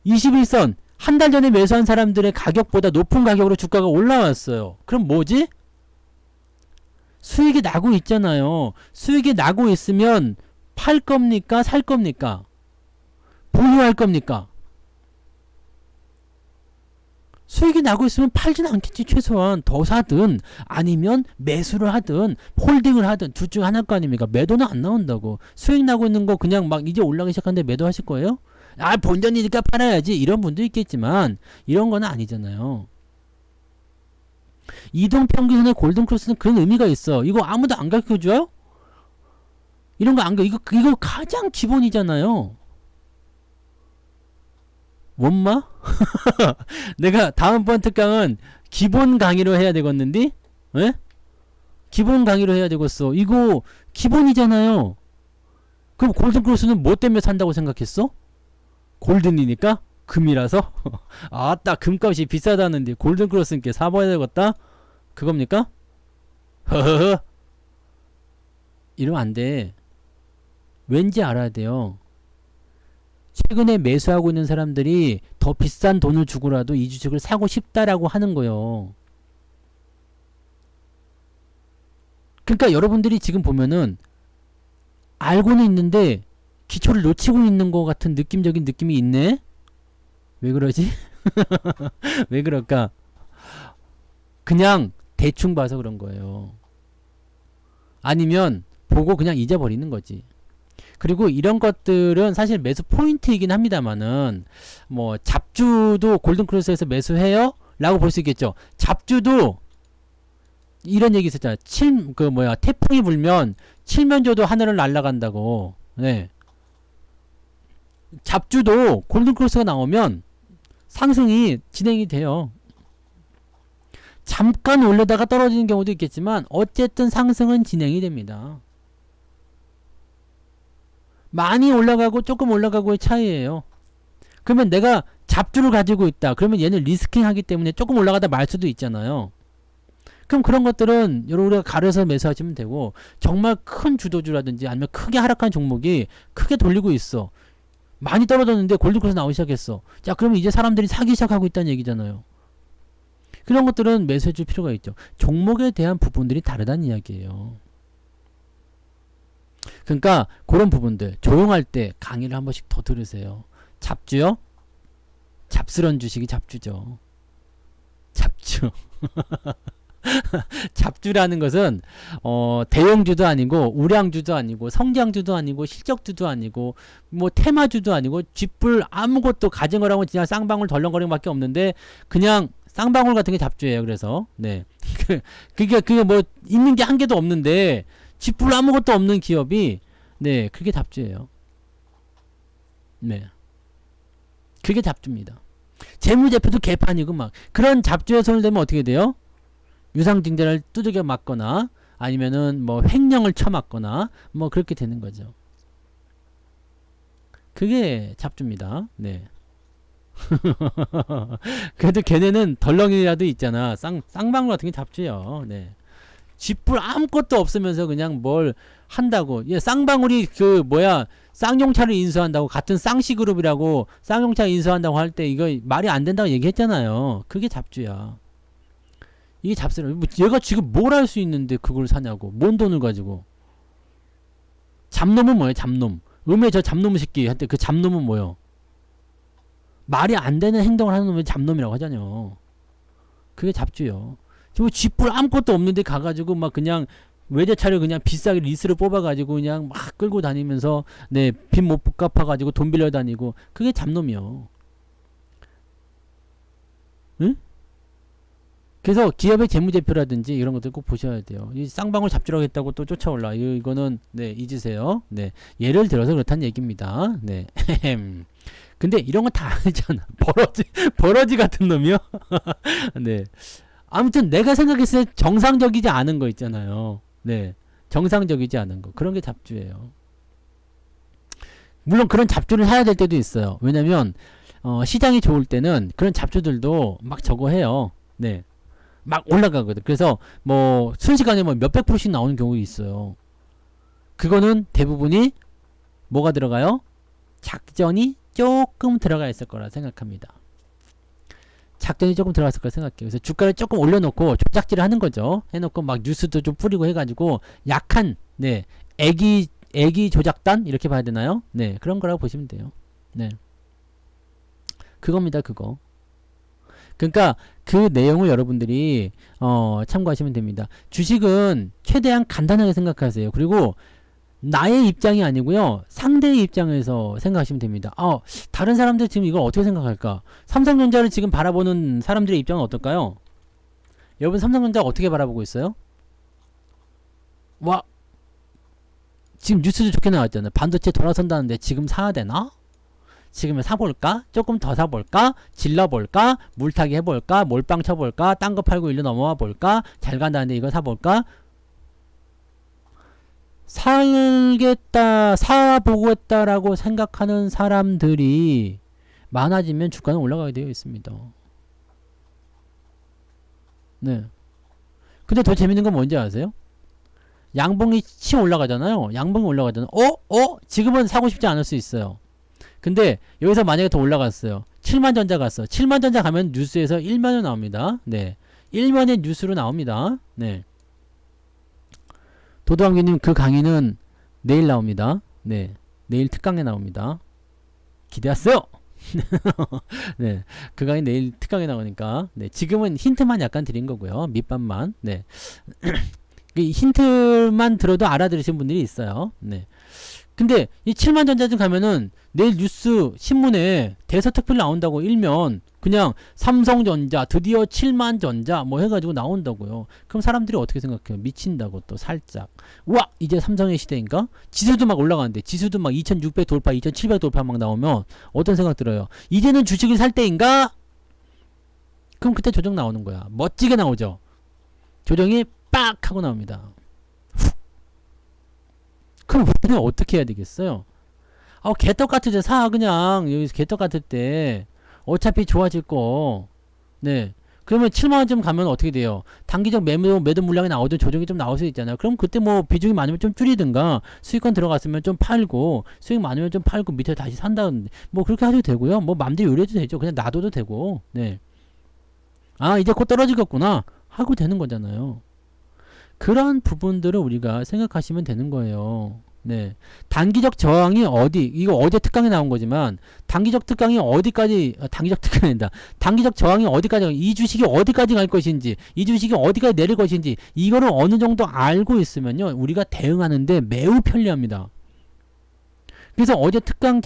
21선 한 달 전에 매수한 사람들의 가격보다 높은 가격으로 주가가 올라왔어요. 그럼 뭐지? 수익이 나고 있잖아요. 수익이 나고 있으면 팔 겁니까? 살 겁니까? 보유할 겁니까? 수익이 나고 있으면 팔진 않겠지. 최소한 더 사든 아니면 매수를 하든 홀딩을 하든 둘 중 하나일 거 아닙니까? 매도는 안 나온다고. 수익 나고 있는 거 그냥 막 이제 올라가기 시작하는데 매도하실 거예요? 아, 본전이니까 팔아야지 이런 분도 있겠지만 이런 건 아니잖아요. 이동평균선의 골든크로스는 그런 의미가 있어. 이거 아무도 안 가르쳐줘요? 이런 거 안 가르쳐. 이거 가장 기본이잖아요. 원마? 내가 다음번 특강은 기본 강의로 해야 되겠는데? 에? 기본 강의로 해야 되겠어. 이거 기본이잖아요. 그럼 골든크로스는 뭐 때문에 산다고 생각했어? 골든이니까? 금이라서? 아따, 금값이 비싸다는데 골든크로스님께 사봐야 되겠다? 그겁니까? 허허허. 이러면 안 돼. 왠지 알아야 돼요. 최근에 매수하고 있는 사람들이 더 비싼 돈을 주고라도 이 주식을 사고 싶다라고 하는 거예요. 그러니까 여러분들이 지금 보면은 알고는 있는데 기초를 놓치고 있는 것 같은 느낌적인 느낌이 있네? 왜 그러지? 왜 그럴까? 그냥 대충 봐서 그런 거예요. 아니면 보고 그냥 잊어버리는 거지. 그리고 이런 것들은 사실 매수 포인트이긴 합니다만은 뭐 잡주도 골든크로스에서 매수해요? 라고 볼 수 있겠죠. 잡주도 이런 얘기 있었잖아요. 태풍이 불면 칠면조도 하늘을 날아간다고. 네. 잡주도 골든크로스가 나오면 상승이 진행이 돼요. 잠깐 올려다가 떨어지는 경우도 있겠지만 어쨌든 상승은 진행이 됩니다. 많이 올라가고 조금 올라가고의 차이예요. 그러면 내가 잡주를 가지고 있다. 그러면 얘는 리스킹 하기 때문에 조금 올라가다 말 수도 있잖아요. 그럼 그런 것들은 우리가 가려서 매수하시면 되고, 정말 큰 주도주라든지 아니면 크게 하락한 종목이 크게 돌리고 있어. 많이 떨어졌는데 골든크로스 나오기 시작했어. 자, 그러면 이제 사람들이 사기 시작하고 있다는 얘기잖아요. 그런 것들은 매수해 줄 필요가 있죠. 종목에 대한 부분들이 다르다는 이야기예요. 그러니까 그런 부분들 조용할 때 강의를 한 번씩 더 들으세요. 잡주요? 잡스런 주식이 잡주죠. 잡주. 잡주라는 것은 대형주도 아니고 우량주도 아니고 성장주도 아니고 실적주도 아니고 뭐 테마주도 아니고 쥐뿔 아무것도 가진 거라고 그냥 쌍방울 덜렁거리는 밖에 없는데 그냥 쌍방울 같은 게 잡주예요. 그래서 네. 그게 뭐 있는 게 한 개도 없는데 쥐뿔 아무것도 없는 기업이 네, 그게 잡주예요. 네. 그게 잡주입니다. 재무제표도 개판이고 막 그런 잡주에 손을 대면 어떻게 돼요? 유상증자를 두들겨 맞거나 아니면은 뭐 횡령을 쳐맞거나 뭐 그렇게 되는 거죠. 그게 잡주입니다. 네. 그래도 걔네는 덜렁이라도 있잖아. 쌍방울 같은 게 잡주요. 네. 쥐뿔 아무것도 없으면서 그냥 뭘 한다고. 예, 쌍방울이 쌍용차를 인수한다고 같은 쌍시그룹이라고 쌍용차 인수한다고 할 때 이거 말이 안 된다고 얘기했잖아요. 그게 잡주야. 이게 잡스러워. 뭐 얘가 지금 뭘 할 수 있는데 그걸 사냐고. 뭔 돈을 가지고. 잡놈은 뭐예요? 잡놈. 음에 저 잡놈 새끼 한때 그 잡놈은 뭐예요? 말이 안 되는 행동을 하는 놈을 잡놈이라고 하잖아요. 그게 잡주요. 저 쥐뿔 아무것도 없는데 가가지고 막 그냥 외제차를 그냥 비싸게 리스를 뽑아가지고 그냥 막 끌고 다니면서 네, 빚 못 갚아가지고 돈 빌려 다니고 그게 잡놈이요. 응? 그래서 기업의 재무제표라든지 이런 것들 꼭 보셔야 돼요. 이 쌍방울 잡주라고 했다고 또 쫓아올라. 이거는 네, 잊으세요. 네, 예를 들어서 그렇다는 얘기입니다. 네. 근데 이런 거 다 알잖아. 버러지 같은 놈이요. 네. 아무튼 내가 생각했을 때 정상적이지 않은 거 있잖아요. 네. 정상적이지 않은 거. 그런 게 잡주예요. 물론 그런 잡주를 사야 될 때도 있어요. 왜냐면 시장이 좋을 때는 그런 잡주들도 막 저거 해요. 네. 막 올라가거든. 그래서 뭐 순식간에 뭐 몇백 프로씩 나오는 경우가 있어요. 그거는 대부분이 뭐가 들어가요? 작전이 조금 들어가 있을 거라 생각합니다. 작전이 조금 들어갔을 거라 생각해요. 그래서 주가를 조금 올려놓고 조작질을 하는 거죠. 해놓고 막 뉴스도 좀 뿌리고 해가지고 약한 네 애기 조작단 이렇게 봐야 되나요? 네, 그런 거라고 보시면 돼요. 네, 그겁니다. 그거. 그러니까 그 내용을 여러분들이 참고하시면 됩니다. 주식은 최대한 간단하게 생각하세요. 그리고 나의 입장이 아니고요. 상대의 입장에서 생각하시면 됩니다. 다른 사람들 지금 이걸 어떻게 생각할까? 삼성전자를 지금 바라보는 사람들의 입장은 어떨까요? 여러분 삼성전자 어떻게 바라보고 있어요? 와, 지금 뉴스도 좋게 나왔잖아요. 반도체 돌아선다는데 지금 사야 되나? 지금은 사볼까? 조금 더 사볼까? 질러볼까? 물타기 해볼까? 몰빵 쳐볼까? 딴 거 팔고 일로 넘어와 볼까? 잘 간다는데 이거 사볼까? 살겠다, 사보겠다라고 생각하는 사람들이 많아지면 주가는 올라가게 되어 있습니다. 네. 근데 더 재밌는 건 뭔지 아세요? 양봉이 치 올라가잖아요. 양봉이 올라가잖아요. 지금은 사고 싶지 않을 수 있어요. 근데 여기서 만약에 더 올라갔어요. 7만전자 갔어. 7만전자 가면 뉴스에서 1면으로 나옵니다. 네. 1면의 뉴스로 나옵니다. 네. 도도왕규님 그 강의는 내일 나옵니다. 네. 내일 특강에 나옵니다. 기대하세요! 네. 그 강의 내일 특강에 나오니까. 네. 지금은 힌트만 약간 드린 거고요. 밑밥만. 네. 힌트만 들어도 알아들으신 분들이 있어요. 네. 근데 이 7만전자증 가면은 내일 뉴스 신문에 대서특필 나온다고 일면 그냥 삼성전자 드디어 7만전자 뭐 해가지고 나온다고요. 그럼 사람들이 어떻게 생각해요? 미친다고 또 살짝. 와, 이제 삼성의 시대인가? 지수도 막 올라가는데 지수도 막 2600 돌파 2700 돌파 막 나오면 어떤 생각 들어요? 이제는 주식을 살 때인가? 그럼 그때 조정 나오는 거야. 멋지게 나오죠. 조정이 빡 하고 나옵니다. 그럼 우리는 어떻게 해야 되겠어요? 개떡 같을 때 사. 그냥 여기서 개떡 같을 때 어차피 좋아질 거. 네. 그러면 7만원쯤 가면 어떻게 돼요? 단기적 매도 물량이 나오든 조정이 좀 나올 수 있잖아요. 그럼 그때 뭐 비중이 많으면 좀 줄이든가 수익권 들어갔으면 좀 팔고 수익 많으면 좀 팔고 밑에 다시 산다든지 뭐 그렇게 하셔도 되고요. 뭐 맘대로 요리해도 되죠. 그냥 놔둬도 되고. 네. 이제 곧 떨어지겠구나 하고 되는 거잖아요. 그런 부분들을 우리가 생각하시면 되는 거예요. 네. 단기적 저항이 이거 어제 특강에 나온 거지만, 단기적 특강이 어디까지, 단기적 특강이 된다. 단기적 저항이 어디까지, 이 주식이 어디까지 갈 것인지, 이 주식이 어디까지 내릴 것인지, 이거를 어느 정도 알고 있으면요, 우리가 대응하는데 매우 편리합니다. 그래서 어제 특강을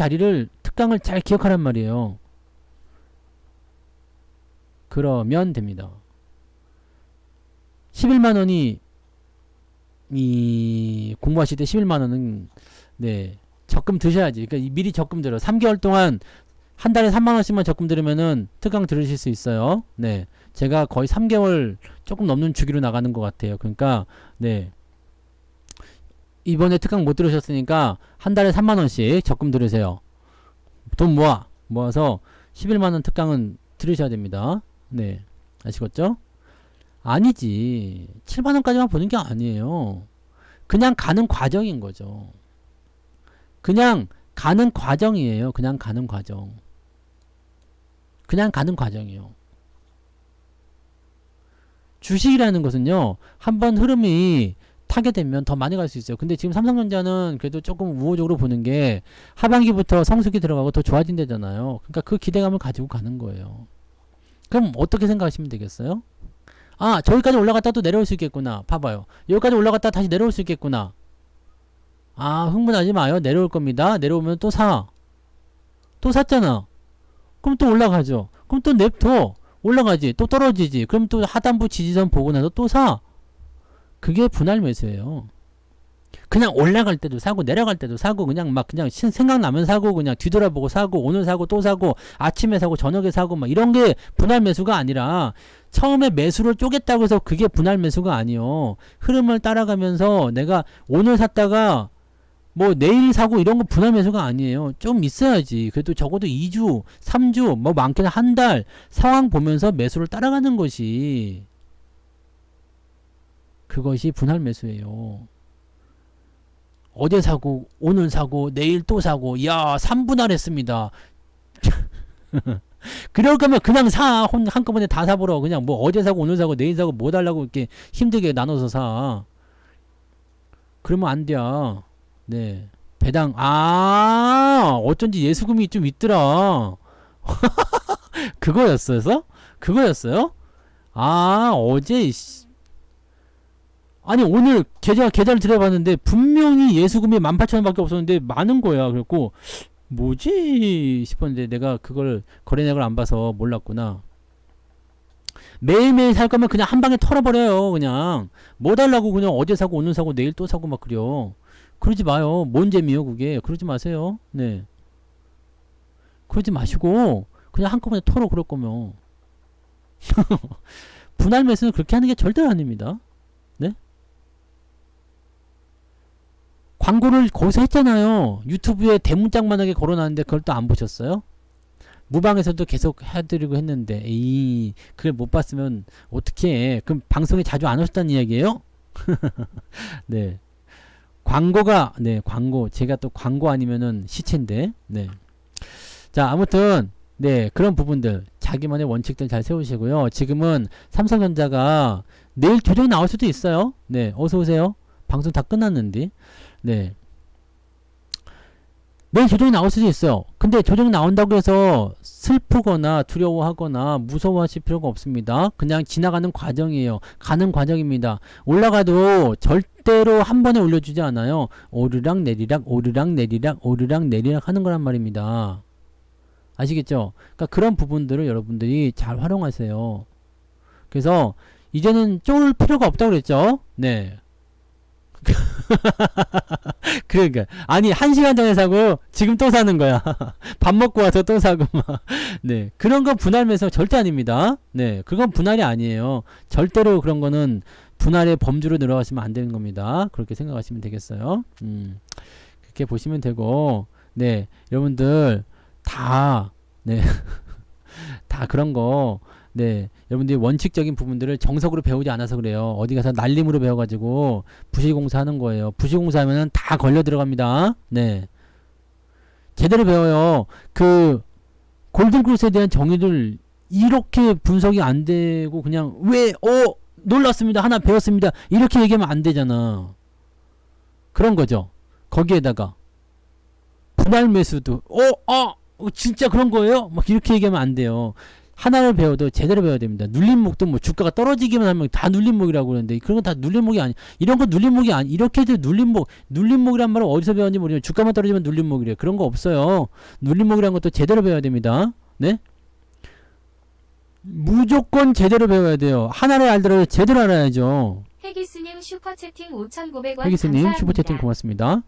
잘 기억하란 말이에요. 그러면 됩니다. 11만원이 공부하실 때 11만원은 네 적금 드셔야지. 그러니까 미리 적금 들어 3개월 동안 한 달에 3만원씩만 적금 들으면은 특강 들으실 수 있어요. 네, 제가 거의 3개월 조금 넘는 주기로 나가는 것 같아요. 그러니까 네, 이번에 특강 못 들으셨으니까 한 달에 3만원씩 적금 들으세요. 돈 모아서 11만원 특강은 들으셔야 됩니다. 네, 아시겠죠? 아니지. 7만원까지만 보는 게 아니에요. 그냥 가는 과정인 거죠. 그냥 가는 과정이에요. 그냥 가는 과정. 그냥 가는 과정이에요. 주식이라는 것은요, 한번 흐름이 타게 되면 더 많이 갈 수 있어요. 근데 지금 삼성전자는 그래도 조금 우호적으로 보는 게 하반기부터 성수기 들어가고 더 좋아진다잖아요. 그러니까 그 기대감을 가지고 가는 거예요. 그럼 어떻게 생각하시면 되겠어요? 아, 저기까지 올라갔다 또 내려올 수 있겠구나. 봐봐요. 여기까지 올라갔다 다시 내려올 수 있겠구나. 아, 흥분하지 마요. 내려올 겁니다. 내려오면 또 사. 또 샀잖아. 그럼 또 올라가죠. 그럼 또 냅둬. 올라가지. 또 떨어지지. 그럼 또 하단부 지지선 보고 나서 또 사. 그게 분할 매수예요. 그냥 올라갈 때도 사고 내려갈 때도 사고 그냥 막 그냥 생각나면 사고 그냥 뒤돌아보고 사고 오늘 사고 또 사고 아침에 사고 저녁에 사고 막 이런 게 분할 매수가 아니라 처음에 매수를 쪼갰다고 해서 그게 분할 매수가 아니요. 흐름을 따라가면서 내가 오늘 샀다가 뭐 내일 사고 이런 거 분할 매수가 아니에요. 좀 있어야지. 그래도 적어도 2주, 3주, 뭐 많게는 한 달 상황 보면서 매수를 따라가는 것이 그것이 분할 매수예요. 어제 사고 오늘 사고 내일 또 사고 야 3분할 했습니다. 그럴 거면 그냥 사. 한꺼번에 다 사버려. 그냥 뭐 어제 사고 오늘 사고 내일 사고 뭐 달라고 이렇게 힘들게 나눠서 사. 그러면 안 돼. 네. 배당 어쩐지 예수금이 좀 있더라. 그거였어요? 그거였어요? 어제 아니 오늘 계좌를 들여봤는데 분명히 예수금이 18,000원밖에 없었는데 많은 거야. 그래갖고 뭐지 싶었는데 내가 그걸 거래량을 안 봐서 몰랐구나. 매일매일 살 거면 그냥 한 방에 털어버려요. 그냥 뭐 달라고 그냥 어제 사고 오늘 사고 내일 또 사고 막 그래요. 그러지 마요. 뭔 재미요 그게. 그러지 마세요. 네. 그러지 마시고 그냥 한꺼번에 털어 그럴 거면. 분할 매수는 그렇게 하는 게 절대 아닙니다. 네? 광고를 거기서 했잖아요. 유튜브에 대문짝만하게 걸어놨는데 그걸 또 안 보셨어요? 무방에서도 계속 해드리고 했는데 그걸 못 봤으면 어떻게 해. 그럼 방송에 자주 안 오셨다는 이야기예요? 네. 광고 제가 또 광고 아니면은 시체인데. 네. 자, 아무튼 네, 그런 부분들 자기만의 원칙들 잘 세우시고요. 지금은 삼성전자가 내일 조정이 나올 수도 있어요. 네, 어서 오세요. 방송 다 끝났는데. 네. 내일 조정이 나올 수도 있어요. 근데 조정이 나온다고 해서 슬프거나 두려워하거나 무서워하실 필요가 없습니다. 그냥 지나가는 과정이에요. 가는 과정입니다. 올라가도 절대로 한 번에 올려주지 않아요. 오르락 내리락 오르락 내리락 오르락 내리락 하는 거란 말입니다. 아시겠죠? 그러니까 그런 부분들을 여러분들이 잘 활용하세요. 그래서 이제는 쫄 필요가 없다고 그랬죠? 네. 그러니까 아니 1시간 전에 사고 지금 또 사는 거야. 밥 먹고 와서 또 사고 막. 네, 그런 건 분할 매수 절대 아닙니다. 네, 그건 분할이 아니에요. 절대로 그런 거는 분할의 범주로 들어가시면 안 되는 겁니다. 그렇게 생각하시면 되겠어요. 그렇게 보시면 되고, 네, 여러분들 다 네, 다 그런 거. 네, 여러분들이 원칙적인 부분들을 정석으로 배우지 않아서 그래요. 어디 가서 날림으로 배워가지고 부실공사 하는 거예요. 부실공사 하면은 다 걸려 들어갑니다. 네, 제대로 배워요. 그 골든크로스에 대한 정의를 이렇게 분석이 안 되고 그냥 놀랐습니다. 하나 배웠습니다. 이렇게 얘기하면 안 되잖아. 그런 거죠. 거기에다가 분할 매수도 진짜 그런 거예요? 막 이렇게 얘기하면 안 돼요. 하나를 배워도 제대로 배워야 됩니다. 눌림목도 뭐 주가가 떨어지기만 하면 다 눌림목이라고 그러는데 그런 건 다 눌림목이 아니. 이런 건 눌림목이 아니. 이렇게 해도 눌림목이란 말을 어디서 배웠는지 모르겠는데 주가만 떨어지면 눌림목이래요. 그런 거 없어요. 눌림목이란 것도 제대로 배워야 됩니다. 네? 무조건 제대로 배워야 돼요. 하나를 알더라도 제대로 알아야죠. 해기스님 슈퍼채팅 5,900원 해기스님 감사합니다. 슈퍼채팅 고맙습니다.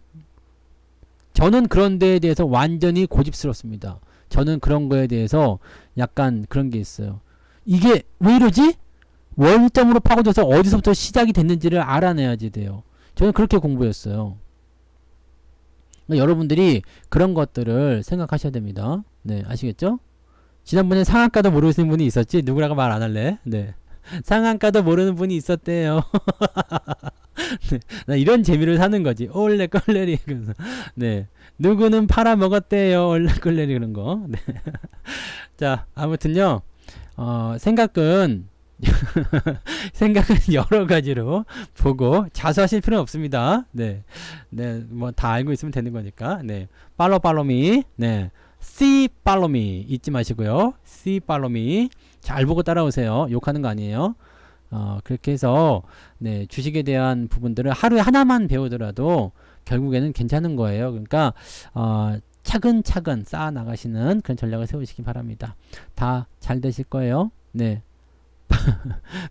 저는 그런 데에 대해서 완전히 고집스럽습니다. 저는 그런 거에 대해서 약간 그런 게 있어요. 이게 왜 이러지? 원점으로 파고들어서 어디서부터 시작이 됐는지를 알아내야지 돼요. 저는 그렇게 공부했어요. 그러니까 여러분들이 그런 것들을 생각하셔야 됩니다. 네, 아시겠죠? 지난번에 상한가도 모르시는 분이 있었지? 누구라고 말 안 할래? 네. 상한가도 모르는 분이 있었대요. 네, 나 이런 재미를 사는 거지. 올레꼴레리. 네. 누구는 팔아먹었대요. 올레꼴레리 그런 거. 네. 자, 아무튼요. 생각은 여러 가지로 보고 자수하실 필요는 없습니다. 네. 네. 뭐 다 알고 있으면 되는 거니까. 네. 팔로미. 네. see follow me 잊지 마시고요. see follow me 잘 보고 따라오세요. 욕하는 거 아니에요. 그렇게 해서 네, 주식에 대한 부분들을 하루에 하나만 배우더라도 결국에는 괜찮은 거예요. 그러니까 차근차근 쌓아 나가시는 그런 전략을 세우시기 바랍니다. 다 잘 되실 거예요. 네.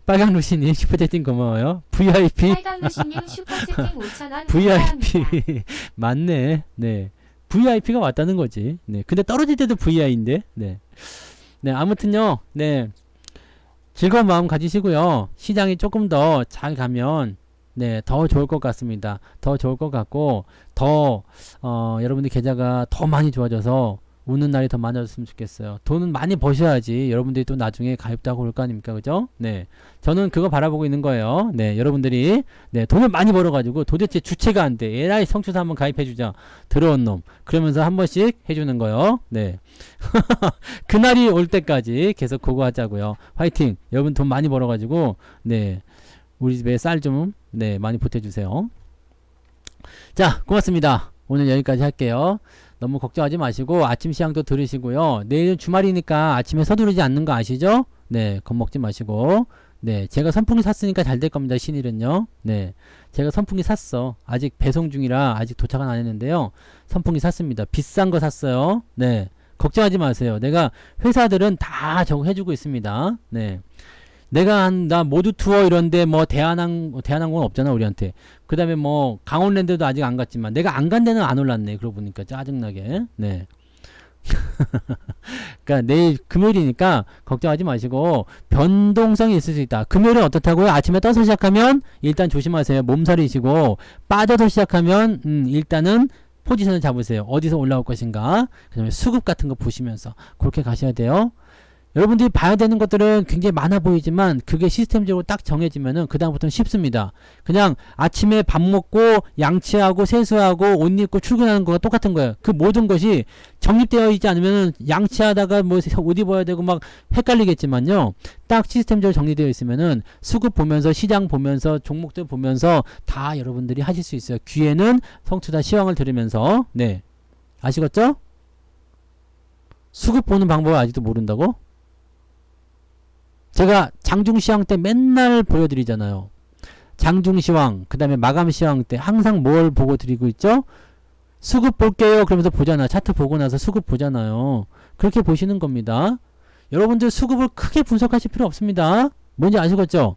빨강 루시님 슈퍼채팅 고마워요. VIP 빨강루시님 슈퍼채팅 5,000원 VIP 감사합니다. 맞네. 네. VIP가 왔다는 거지. 네. 근데 떨어질 때도 VI인데. 네. 네, 아무튼요. 네. 즐거운 마음 가지시고요. 시장이 조금 더 잘 가면 네, 더 좋을 것 같습니다. 더 좋을 것 같고 더 여러분들 계좌가 더 많이 좋아져서 웃는 날이 더 많아졌으면 좋겠어요. 돈은 많이 버셔야지 여러분들이 또 나중에 가입도 하고 그럴 거 아닙니까? 그죠? 네. 저는 그거 바라보고 있는 거예요. 네, 여러분들이 네, 돈을 많이 벌어가지고 도대체 주체가 안 돼. 에라이 성추사 한번 가입해주자. 더러운 놈. 그러면서 한 번씩 해주는 거요. 네. 그날이 올 때까지 계속 그거 하자고요. 화이팅! 여러분 돈 많이 벌어가지고 네, 우리 집에 쌀 좀 네, 많이 보태주세요. 자, 고맙습니다. 오늘 여기까지 할게요. 너무 걱정하지 마시고 아침 시향도 들으시고요. 내일은 주말이니까 아침에 서두르지 않는 거 아시죠? 네, 겁먹지 마시고. 네, 제가 선풍기 샀으니까 잘 될 겁니다. 신일은요. 네, 제가 선풍기 샀어. 아직 배송 중이라 아직 도착은 안 했는데요. 선풍기 샀습니다. 비싼 거 샀어요. 네, 걱정하지 마세요. 내가 회사들은 다 저거 해주고 있습니다. 네. 나 모두 투어 이런데 뭐 대한항공 없잖아 우리한테. 그 다음에 뭐 강원랜드도 아직 안 갔지만 내가 안 간 데는 안 올랐네. 그러고 보니까 짜증나게. 네. 그러니까 내일 금요일이니까 걱정하지 마시고 변동성이 있을 수 있다. 금요일은 어떻다고요? 아침에 떠서 시작하면 일단 조심하세요. 몸살이시고 빠져서 시작하면 일단은 포지션을 잡으세요. 어디서 올라올 것인가. 그 다음에 수급 같은 거 보시면서 그렇게 가셔야 돼요. 여러분들이 봐야 되는 것들은 굉장히 많아 보이지만 그게 시스템적으로 딱 정해지면은 그 다음부터는 쉽습니다. 그냥 아침에 밥 먹고 양치하고 세수하고 옷 입고 출근하는 거가 똑같은 거예요. 그 모든 것이 정립되어 있지 않으면은 양치하다가 뭐 옷 입어야 되고 막 헷갈리겠지만요. 딱 시스템적으로 정리되어 있으면은 수급 보면서 시장 보면서 종목들 보면서 다 여러분들이 하실 수 있어요. 귀에는 성투다 시황을 들으면서. 네. 아시겠죠? 수급 보는 방법을 아직도 모른다고? 제가 장중시황 때 맨날 보여드리잖아요. 장중시황, 그 다음에 마감시황 때 항상 뭘 보고 드리고 있죠? 수급 볼게요. 그러면서 보잖아요. 차트 보고 나서 수급 보잖아요. 그렇게 보시는 겁니다. 여러분들 수급을 크게 분석하실 필요 없습니다. 뭔지 아시겠죠?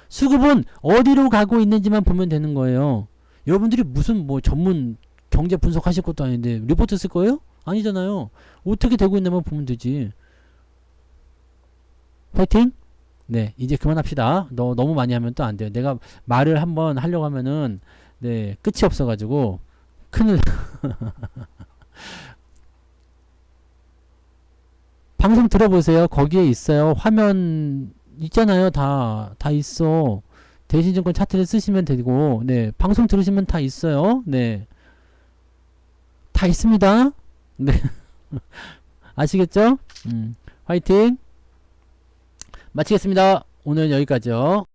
수급은 어디로 가고 있는지만 보면 되는 거예요. 여러분들이 무슨 뭐 전문 경제 분석하실 것도 아닌데 리포트 쓸 거예요? 아니잖아요. 어떻게 되고 있냐만 보면 되지. 파이팅! 네, 이제 그만합시다. 너무 많이 하면 또 안 돼요. 내가 말을 한번 하려고 하면은, 네, 끝이 없어가지고, 큰일. 방송 들어보세요. 거기에 있어요. 화면, 있잖아요. 다 있어. 대신증권 차트를 쓰시면 되고, 네, 방송 들으시면 다 있어요. 네. 다 있습니다. 네. 아시겠죠? 화이팅! 마치겠습니다. 오늘 여기까지요.